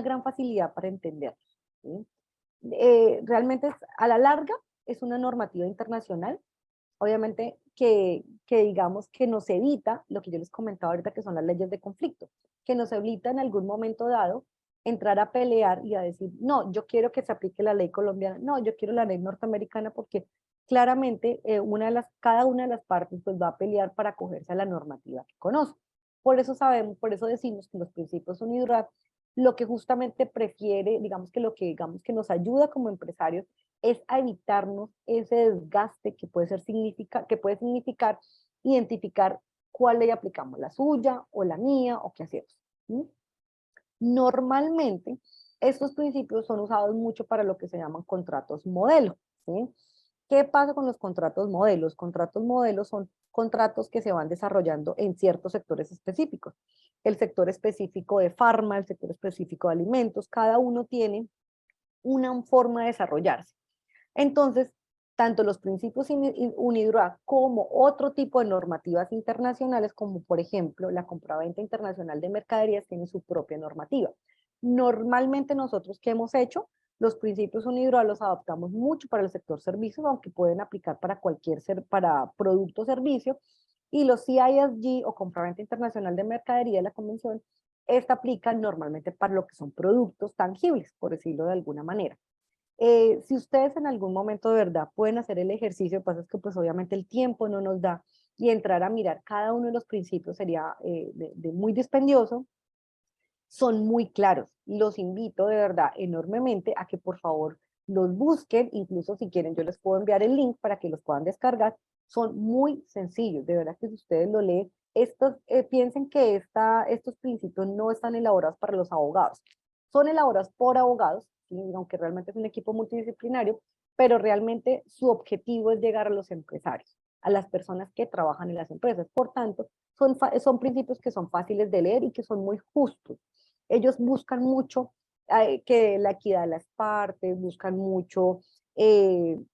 gran facilidad para entenderlos, ¿sí? Realmente a la larga es una normativa internacional, obviamente que digamos que nos evita, lo que yo les comentaba ahorita que son las leyes de conflicto, que nos evita en algún momento dado entrar a pelear y a decir, no, yo quiero que se aplique la ley colombiana, no, yo quiero la ley norteamericana, porque claramente cada una de las partes pues va a pelear para acogerse a la normativa que conoce. Por eso sabemos, por eso decimos que los principios UNIDROIT lo que justamente prefiere, digamos que nos ayuda como empresarios es a evitarnos ese desgaste que puede significar identificar cuál ley aplicamos, la suya o la mía o qué hacemos. ¿Sí? Normalmente, estos principios son usados mucho para lo que se llaman contratos modelo. ¿Sí? ¿Qué pasa con los contratos modelo? Los contratos modelo son contratos que se van desarrollando en ciertos sectores específicos. El sector específico de farma, el sector específico de alimentos, cada uno tiene una forma de desarrollarse. Entonces, tanto los principios UNIDROIT como otro tipo de normativas internacionales, como por ejemplo la compraventa internacional de mercaderías, tienen su propia normativa. Normalmente nosotros, ¿qué hemos hecho? Los principios UNIDROIT los adoptamos mucho para el sector servicios, aunque pueden aplicar para para producto o servicio, y los CISG o compraventa internacional de mercadería de la convención, esta aplica normalmente para lo que son productos tangibles, por decirlo de alguna manera. Si ustedes en algún momento de verdad pueden hacer el ejercicio, lo que pasa es que pues obviamente el tiempo no nos da, y entrar a mirar cada uno de los principios sería muy dispendioso, son muy claros. Los invito de verdad enormemente a que por favor los busquen, incluso si quieren yo les puedo enviar el link para que los puedan descargar. Son muy sencillos, de verdad que si ustedes lo leen, piensen que estos principios no están elaborados para los abogados, son elaborados por abogados, ¿sí? Aunque realmente es un equipo multidisciplinario, pero realmente su objetivo es llegar a los empresarios, a las personas que trabajan en las empresas. Por tanto, son principios que son fáciles de leer y que son muy justos. Ellos buscan mucho que la equidad de las partes, buscan mucho el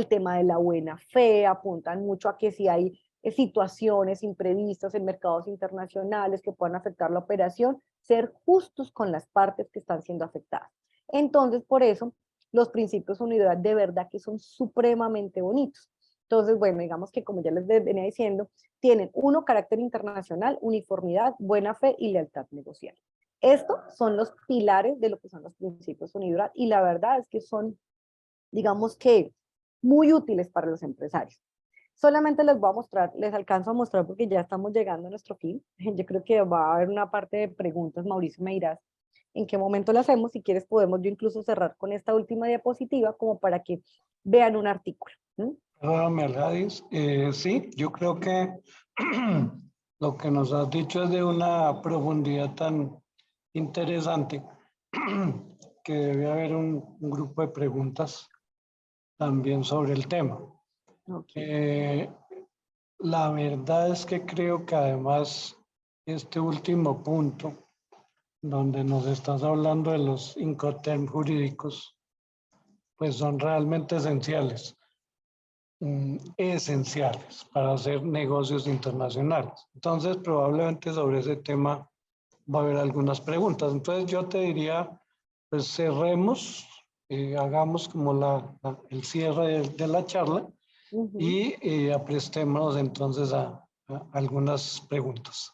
tema de la buena fe, apuntan mucho a que si hay situaciones imprevistas en mercados internacionales que puedan afectar la operación, ser justos con las partes que están siendo afectadas. Entonces, por eso, los principios UNIDROIT de verdad que son supremamente bonitos. Entonces, bueno, digamos que como ya les venía diciendo, tienen carácter internacional, uniformidad, buena fe y lealtad negocial. Estos son los pilares de lo que son los principios UNIDROIT y la verdad es que son, digamos que, muy útiles para los empresarios. Solamente les voy a mostrar, les alcanzo a mostrar porque ya estamos llegando a nuestro fin. Yo creo que va a haber una parte de preguntas, Mauricio, me dirás en qué momento lo hacemos. Si quieres podemos yo incluso cerrar con esta última diapositiva como para que vean un artículo. Perdóname, Gladys. Sí, yo creo que lo que nos has dicho es de una profundidad tan interesante que debe haber un grupo de preguntas también sobre el tema. Okay. La verdad es que creo que además este último punto, donde nos estás hablando de los incoterms jurídicos, pues son realmente esenciales para hacer negocios internacionales. Entonces, probablemente sobre ese tema va a haber algunas preguntas. Entonces, yo te diría, pues cerremos, hagamos como el cierre de la charla y aprestémonos entonces a algunas preguntas.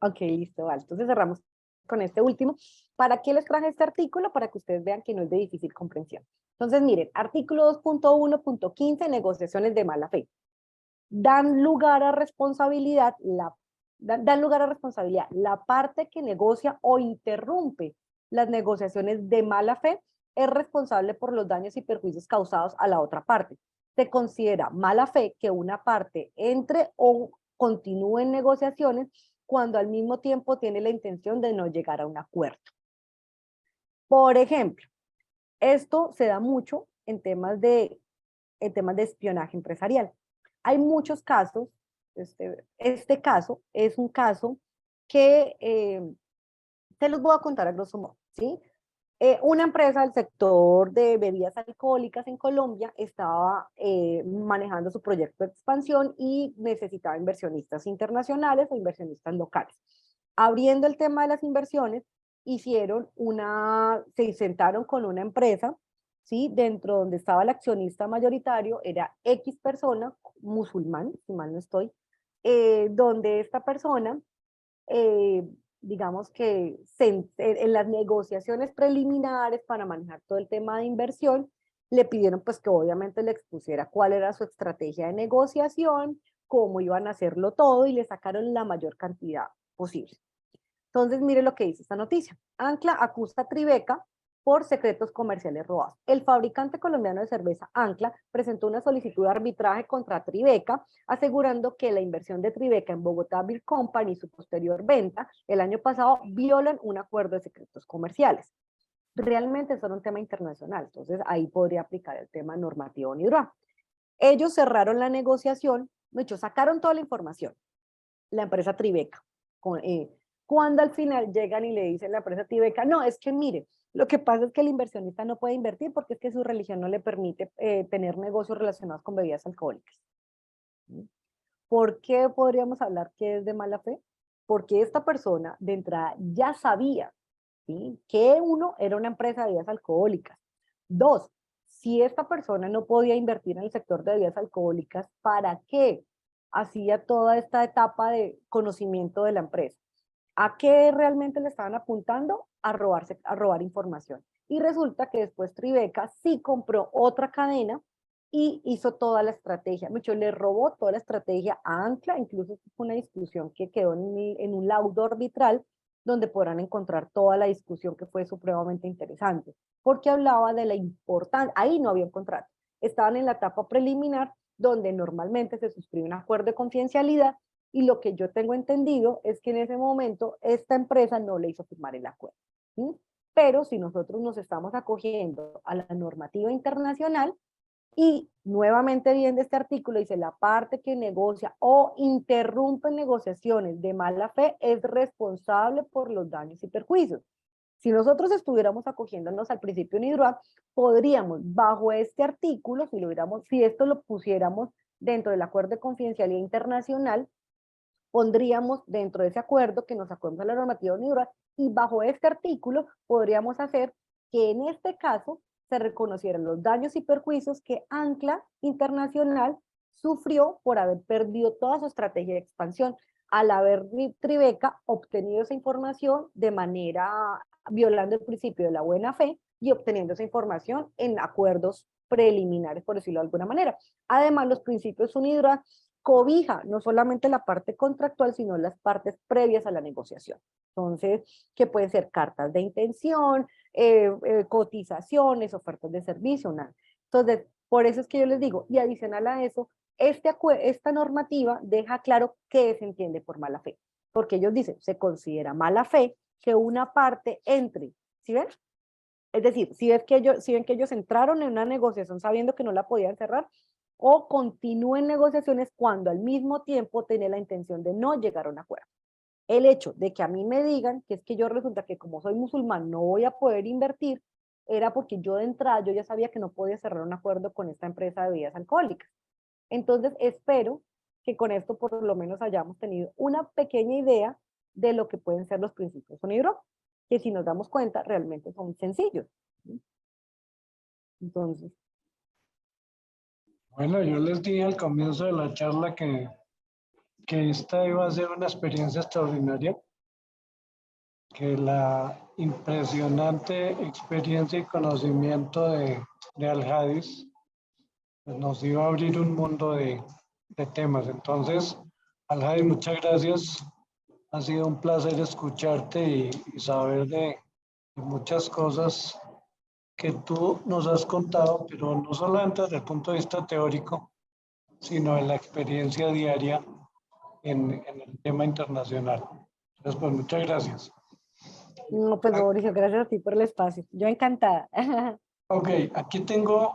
Ok, listo, vale. Entonces cerramos con este último. ¿Para qué les traje este artículo? Para que ustedes vean que no es de difícil comprensión. Entonces, miren, artículo 2.1.15, negociaciones de mala fe. Dan lugar a responsabilidad la parte que negocia o interrumpe las negociaciones de mala fe es responsable por los daños y perjuicios causados a la otra parte. Se considera mala fe que una parte entre o continúe en negociaciones cuando al mismo tiempo tiene la intención de no llegar a un acuerdo. Por ejemplo, esto se da mucho en temas de espionaje empresarial. Hay muchos casos, este caso es un caso que te los voy a contar a grosso modo, ¿sí? Una empresa del sector de bebidas alcohólicas en Colombia estaba manejando su proyecto de expansión y necesitaba inversionistas internacionales o inversionistas locales. Abriendo el tema de las inversiones, se sentaron con una empresa, ¿sí? Dentro donde estaba el accionista mayoritario, era X persona, musulmán, si mal no estoy, donde esta persona, digamos que en las negociaciones preliminares para manejar todo el tema de inversión, le pidieron pues que obviamente le expusiera cuál era su estrategia de negociación, cómo iban a hacerlo todo y le sacaron la mayor cantidad posible. Entonces, mire lo que dice esta noticia. Ancla acusa a Tribeca por secretos comerciales robados. El fabricante colombiano de cerveza Ancla presentó una solicitud de arbitraje contra Tribeca, asegurando que la inversión de Tribeca en Bogotá Beer Company y su posterior venta el año pasado violan un acuerdo de secretos comerciales. Realmente eso era un tema internacional, entonces ahí podría aplicar el tema normativo NIDROA. Ellos cerraron la negociación, de hecho sacaron toda la información, la empresa Tribeca, cuando al final llegan y le dicen a la empresa Tribeca, no, es que mire, lo que pasa es que el inversionista no puede invertir porque es que su religión no le permite tener negocios relacionados con bebidas alcohólicas. ¿Por qué podríamos hablar que es de mala fe? Porque esta persona de entrada ya sabía, ¿sí?, que uno era una empresa de bebidas alcohólicas. Dos, si esta persona no podía invertir en el sector de bebidas alcohólicas, ¿para qué hacía toda esta etapa de conocimiento de la empresa? ¿A qué realmente le estaban apuntando? A robar información. Y resulta que después Tribeca sí compró otra cadena y hizo toda la estrategia. Mucho le robó toda la estrategia a Ancla, incluso fue una discusión que quedó en un laudo arbitral donde podrán encontrar toda la discusión que fue supremamente interesante, porque hablaba de la importancia, ahí no había un contrato, estaban en la etapa preliminar donde normalmente se suscribe un acuerdo de confidencialidad y lo que yo tengo entendido es que en ese momento esta empresa no le hizo firmar el acuerdo, ¿sí? Pero si nosotros nos estamos acogiendo a la normativa internacional, y nuevamente viendo este artículo, dice la parte que negocia o interrumpe negociaciones de mala fe es responsable por los daños y perjuicios. Si nosotros estuviéramos acogiéndonos al principio NIDROA, podríamos, bajo este artículo, si esto lo pusiéramos dentro del acuerdo de confidencialidad internacional, pondríamos dentro de ese acuerdo que nos acogemos a la normativa NIDROA y bajo este artículo podríamos hacer que en este caso se reconocieran los daños y perjuicios que Ancla Internacional sufrió por haber perdido toda su estrategia de expansión, al haber Tribeca obtenido esa información de manera violando el principio de la buena fe y obteniendo esa información en acuerdos preliminares, por decirlo de alguna manera. Además, los principios UNIDROA cobija no solamente la parte contractual, sino las partes previas a la negociación. Entonces, que pueden ser cartas de intención, cotizaciones, ofertas de servicio, nada. Entonces, por eso es que yo les digo, y adicional a eso, esta normativa deja claro qué se entiende por mala fe, porque ellos dicen, se considera mala fe que una parte entre, ¿sí ven? Es decir, si ven que ellos entraron en una negociación sabiendo que no la podían cerrar, o continúen negociaciones cuando al mismo tiempo tenía la intención de no llegar a un acuerdo. El hecho de que a mí me digan que es que yo resulta que como soy musulmán no voy a poder invertir, era porque yo de entrada yo ya sabía que no podía cerrar un acuerdo con esta empresa de bebidas alcohólicas. Entonces espero que con esto por lo menos hayamos tenido una pequeña idea de lo que pueden ser los principios UNIDROA, que si nos damos cuenta realmente son sencillos. Entonces. Bueno, yo les dije al comienzo de la charla que esta iba a ser una experiencia extraordinaria, que la impresionante experiencia y conocimiento de Al-Hadis pues nos iba a abrir un mundo de temas. Entonces, Al-Hadis, muchas gracias. Ha sido un placer escucharte y saber de muchas cosas que tú nos has contado, pero no solamente desde el punto de vista teórico, sino en la experiencia diaria en el tema internacional. Entonces, pues muchas gracias. No, pues Mauricio, gracias a ti por el espacio. Yo encantada. Ok, aquí tengo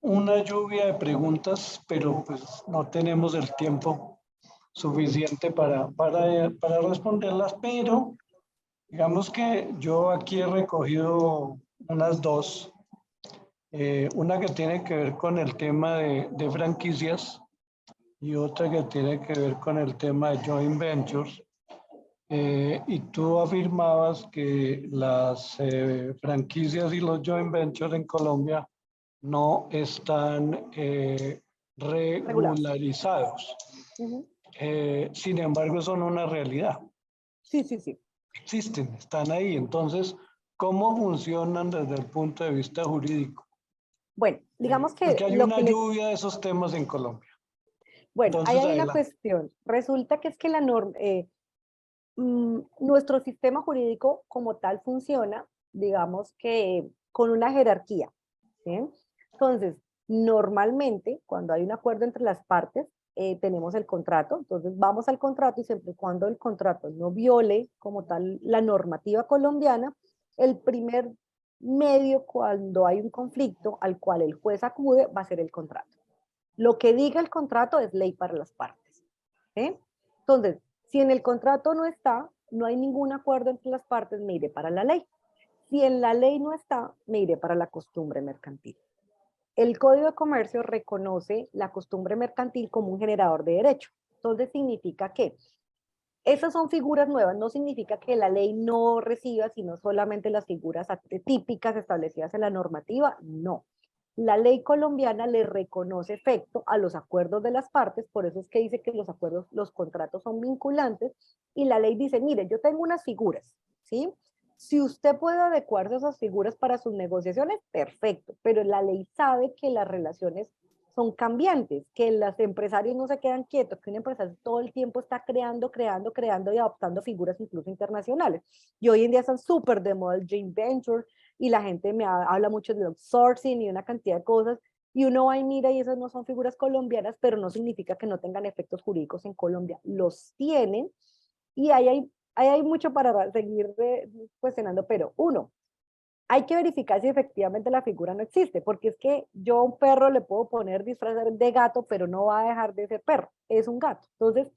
una lluvia de preguntas, pero pues no tenemos el tiempo suficiente para responderlas, pero digamos que yo aquí he recogido unas dos. Una que tiene que ver con el tema de franquicias y otra que tiene que ver con el tema de joint ventures. Y tú afirmabas que las franquicias y los joint ventures en Colombia no están Regulados. regularizados. Ujú. Sin embargo, son una realidad. Sí, sí, sí. Existen, están ahí. Entonces, ¿cómo funcionan desde el punto de vista jurídico? Bueno, digamos que Porque hay lo una que les... lluvia de esos temas en Colombia. Bueno, ahí Entonces, hay una adelante. cuestión. Resulta que es que la norma, nuestro sistema jurídico como tal funciona, digamos que con una jerarquía, ¿sí? Entonces, normalmente, cuando hay un acuerdo entre las partes, tenemos el contrato, entonces vamos al contrato y siempre y cuando el contrato no viole como tal la normativa colombiana, el primer medio cuando hay un conflicto al cual el juez acude va a ser el contrato. Lo que diga el contrato es ley para las partes, ¿sí? Entonces, si en el contrato no está, no hay ningún acuerdo entre las partes, me iré para la ley. Si en la ley no está, me iré para la costumbre mercantil. El Código de Comercio reconoce la costumbre mercantil como un generador de derecho. Entonces significa que esas son figuras nuevas, no significa que la ley no reciba, sino solamente las figuras típicas establecidas en la normativa, no. La ley colombiana le reconoce efecto a los acuerdos de las partes, por eso es que dice que los acuerdos, los contratos son vinculantes, y la ley dice, mire, yo tengo unas figuras, ¿sí? Si usted puede adecuarse a esas figuras para sus negociaciones, perfecto, pero la ley sabe que las relaciones son cambiantes, que los empresarios no se quedan quietos, que un empresario todo el tiempo está creando y adoptando figuras incluso internacionales. Y hoy en día están súper de moda el joint venture y la gente habla mucho del outsourcing y una cantidad de cosas, y uno va y mira y esas no son figuras colombianas, pero no significa que no tengan efectos jurídicos en Colombia. Los tienen y ahí hay mucho para seguir cuestionando, pero uno, hay que verificar si efectivamente la figura no existe, porque es que yo a un perro le puedo poner disfraz de gato, pero no va a dejar de ser perro, es un gato. Entonces,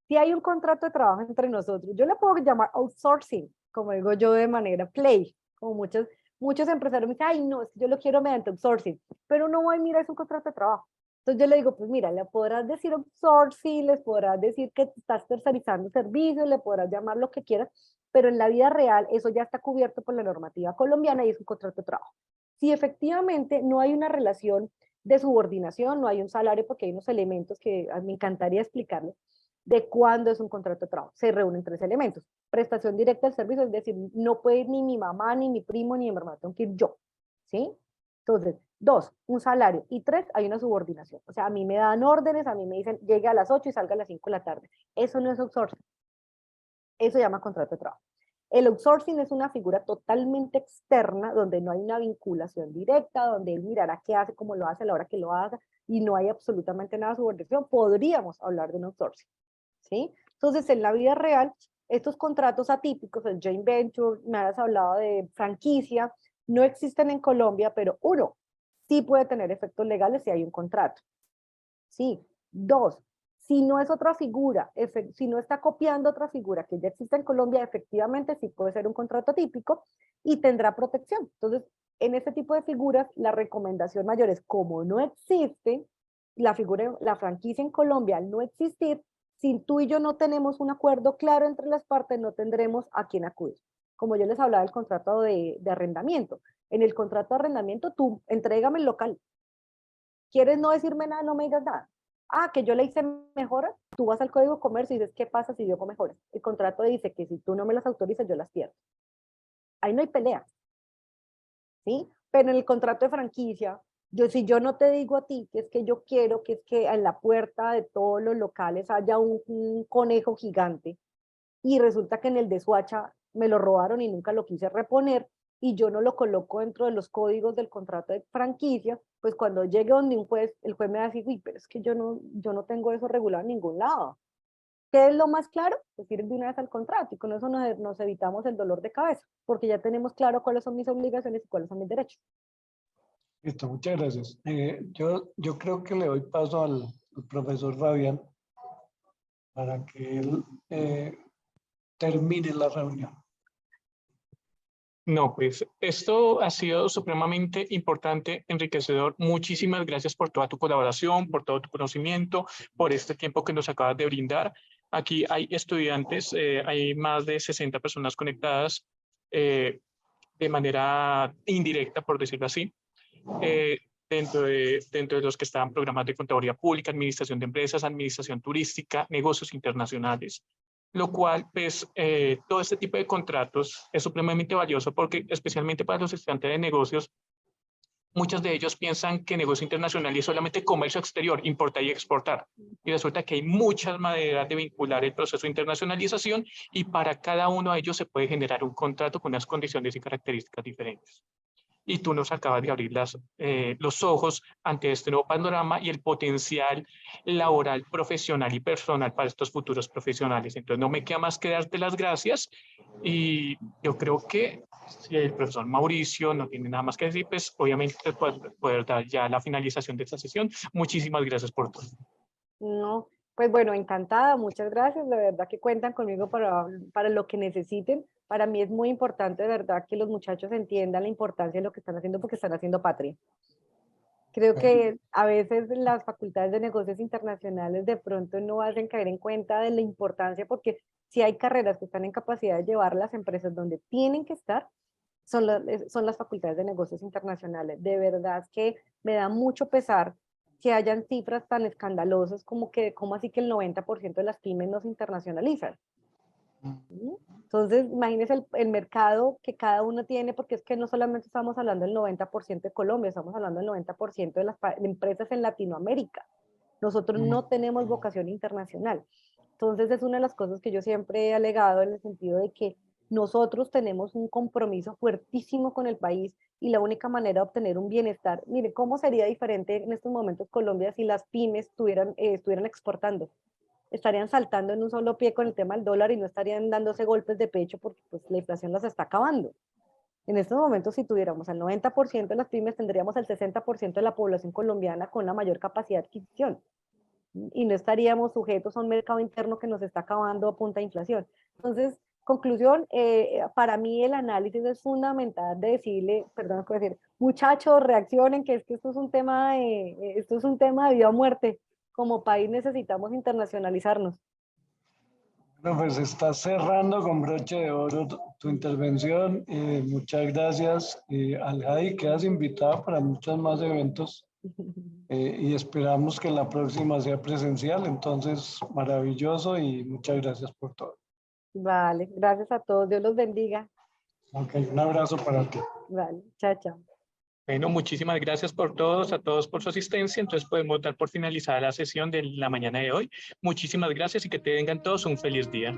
si hay un contrato de trabajo entre nosotros, yo le puedo llamar outsourcing, como digo yo de manera play, como muchos empresarios me dicen, ay no, es que yo lo quiero mediante outsourcing, pero no voy, mira, es un contrato de trabajo. Entonces yo le digo, pues mira, le podrás decir outsourcing, les podrás decir que estás tercerizando servicios, le podrás llamar lo que quieras, pero en la vida real eso ya está cubierto por la normativa colombiana y es un contrato de trabajo. Si efectivamente no hay una relación de subordinación, no hay un salario, porque hay unos elementos que me encantaría explicarles de cuándo es un contrato de trabajo. Se reúnen tres elementos. Prestación directa del servicio, es decir, no puede ir ni mi mamá, ni mi primo, ni mi hermano, tengo que ir yo, ¿sí? Entonces, dos, un salario. Y tres, hay una subordinación. O sea, a mí me dan órdenes, a mí me dicen, llegue a las 8 y salga a las 5 de la tarde. Eso no es outsourcing. Eso se llama contrato de trabajo. El outsourcing es una figura totalmente externa, donde no hay una vinculación directa, donde él mirará qué hace, cómo lo hace, a la hora que lo haga, y no hay absolutamente nada de subordinación. Podríamos hablar de un outsourcing, ¿sí? Entonces, en la vida real, estos contratos atípicos, el joint venture, me has hablado de franquicia, no existen en Colombia, pero uno, sí puede tener efectos legales si hay un contrato. Sí. Dos, si no es otra figura, si no está copiando otra figura que ya existe en Colombia, efectivamente sí puede ser un contrato típico y tendrá protección. Entonces, en este tipo de figuras, la recomendación mayor es, como no existe la franquicia en Colombia, al no existir, si tú y yo no tenemos un acuerdo claro entre las partes, no tendremos a quién acudir. Como yo les hablaba del contrato de arrendamiento. En el contrato de arrendamiento, tú entrégame el local. ¿Quieres no decirme nada? No me digas nada. Ah, que yo le hice mejoras, tú vas al Código de Comercio y dices, ¿qué pasa si yo hago mejoras? El contrato dice que si tú no me las autorizas, yo las pierdo. Ahí no hay pelea, ¿sí? Pero en el contrato de franquicia, si yo no te digo a ti que es que yo quiero que es que en la puerta de todos los locales haya un conejo gigante y resulta que en el de Suacha me lo robaron y nunca lo quise reponer, y yo no lo coloco dentro de los códigos del contrato de franquicia, pues cuando llegue donde un juez, el juez me va a decir, uy, pero es que yo no tengo eso regulado en ningún lado. ¿Qué es lo más claro? Pues ir de una vez al contrato y con eso nos evitamos el dolor de cabeza, porque ya tenemos claro cuáles son mis obligaciones y cuáles son mis derechos. Listo, muchas gracias. Yo creo que le doy paso al profesor Fabián para que él termine la reunión. No, pues esto ha sido supremamente importante, enriquecedor. Muchísimas gracias por toda tu colaboración, por todo tu conocimiento, por este tiempo que nos acabas de brindar. Aquí hay estudiantes, hay más de 60 personas conectadas de manera indirecta, por decirlo así. Dentro de los que estaban programas de contaduría pública, administración de empresas, administración turística, negocios internacionales, lo cual, pues, todo este tipo de contratos es supremamente valioso porque, especialmente para los estudiantes de negocios, muchos de ellos piensan que negocio internacional es solamente comercio exterior, importar y exportar. Y resulta que hay muchas maneras de vincular el proceso de internacionalización y para cada uno de ellos se puede generar un contrato con unas condiciones y características diferentes. Y tú nos acabas de abrir los ojos ante este nuevo panorama y el potencial laboral, profesional y personal para estos futuros profesionales. Entonces no me queda más que darte las gracias y yo creo que si el profesor Mauricio no tiene nada más que decir, pues obviamente poder dar ya la finalización de esta sesión. Muchísimas gracias por todo. No, pues bueno, encantada, muchas gracias, de verdad que cuentan conmigo para lo que necesiten. Para mí es muy importante, de verdad, que los muchachos entiendan la importancia de lo que están haciendo porque están haciendo patria. Creo que a veces las facultades de negocios internacionales de pronto no hacen caer en cuenta de la importancia porque si hay carreras que están en capacidad de llevar a las empresas donde tienen que estar, son las facultades de negocios internacionales. De verdad que me da mucho pesar que hayan cifras tan escandalosas como así que el 90% de las pymes no se internacionalizan. Entonces, imagínense el mercado que cada uno tiene, porque es que no solamente estamos hablando del 90% de Colombia, estamos hablando del 90% de las empresas en Latinoamérica. Nosotros no tenemos vocación internacional. Entonces, es una de las cosas que yo siempre he alegado en el sentido de que nosotros tenemos un compromiso fuertísimo con el país y la única manera de obtener un bienestar, mire, ¿cómo sería diferente en estos momentos Colombia si las pymes estuvieran exportando? Estarían saltando en un solo pie con el tema del dólar y no estarían dándose golpes de pecho porque pues, la inflación las está acabando. En estos momentos, si tuviéramos el 90% de las pymes, tendríamos el 60% de la población colombiana con la mayor capacidad de adquisición. Y no estaríamos sujetos a un mercado interno que nos está acabando a punta de inflación. Entonces, conclusión, para mí el análisis es fundamental de decirle, perdón, decir, muchachos, reaccionen, que esto es un tema de vida o muerte. Como país necesitamos internacionalizarnos. Bueno, pues estás cerrando con broche de oro tu intervención. Muchas gracias. Al-Hadi, quedas invitada para muchos más eventos y esperamos que la próxima sea presencial. Entonces, maravilloso y muchas gracias por todo. Vale, gracias a todos. Dios los bendiga. Ok, un abrazo para ti. Vale, chao, chao. Bueno, muchísimas gracias a todos por su asistencia. Entonces podemos dar por finalizada la sesión de la mañana de hoy. Muchísimas gracias y que tengan todos un feliz día.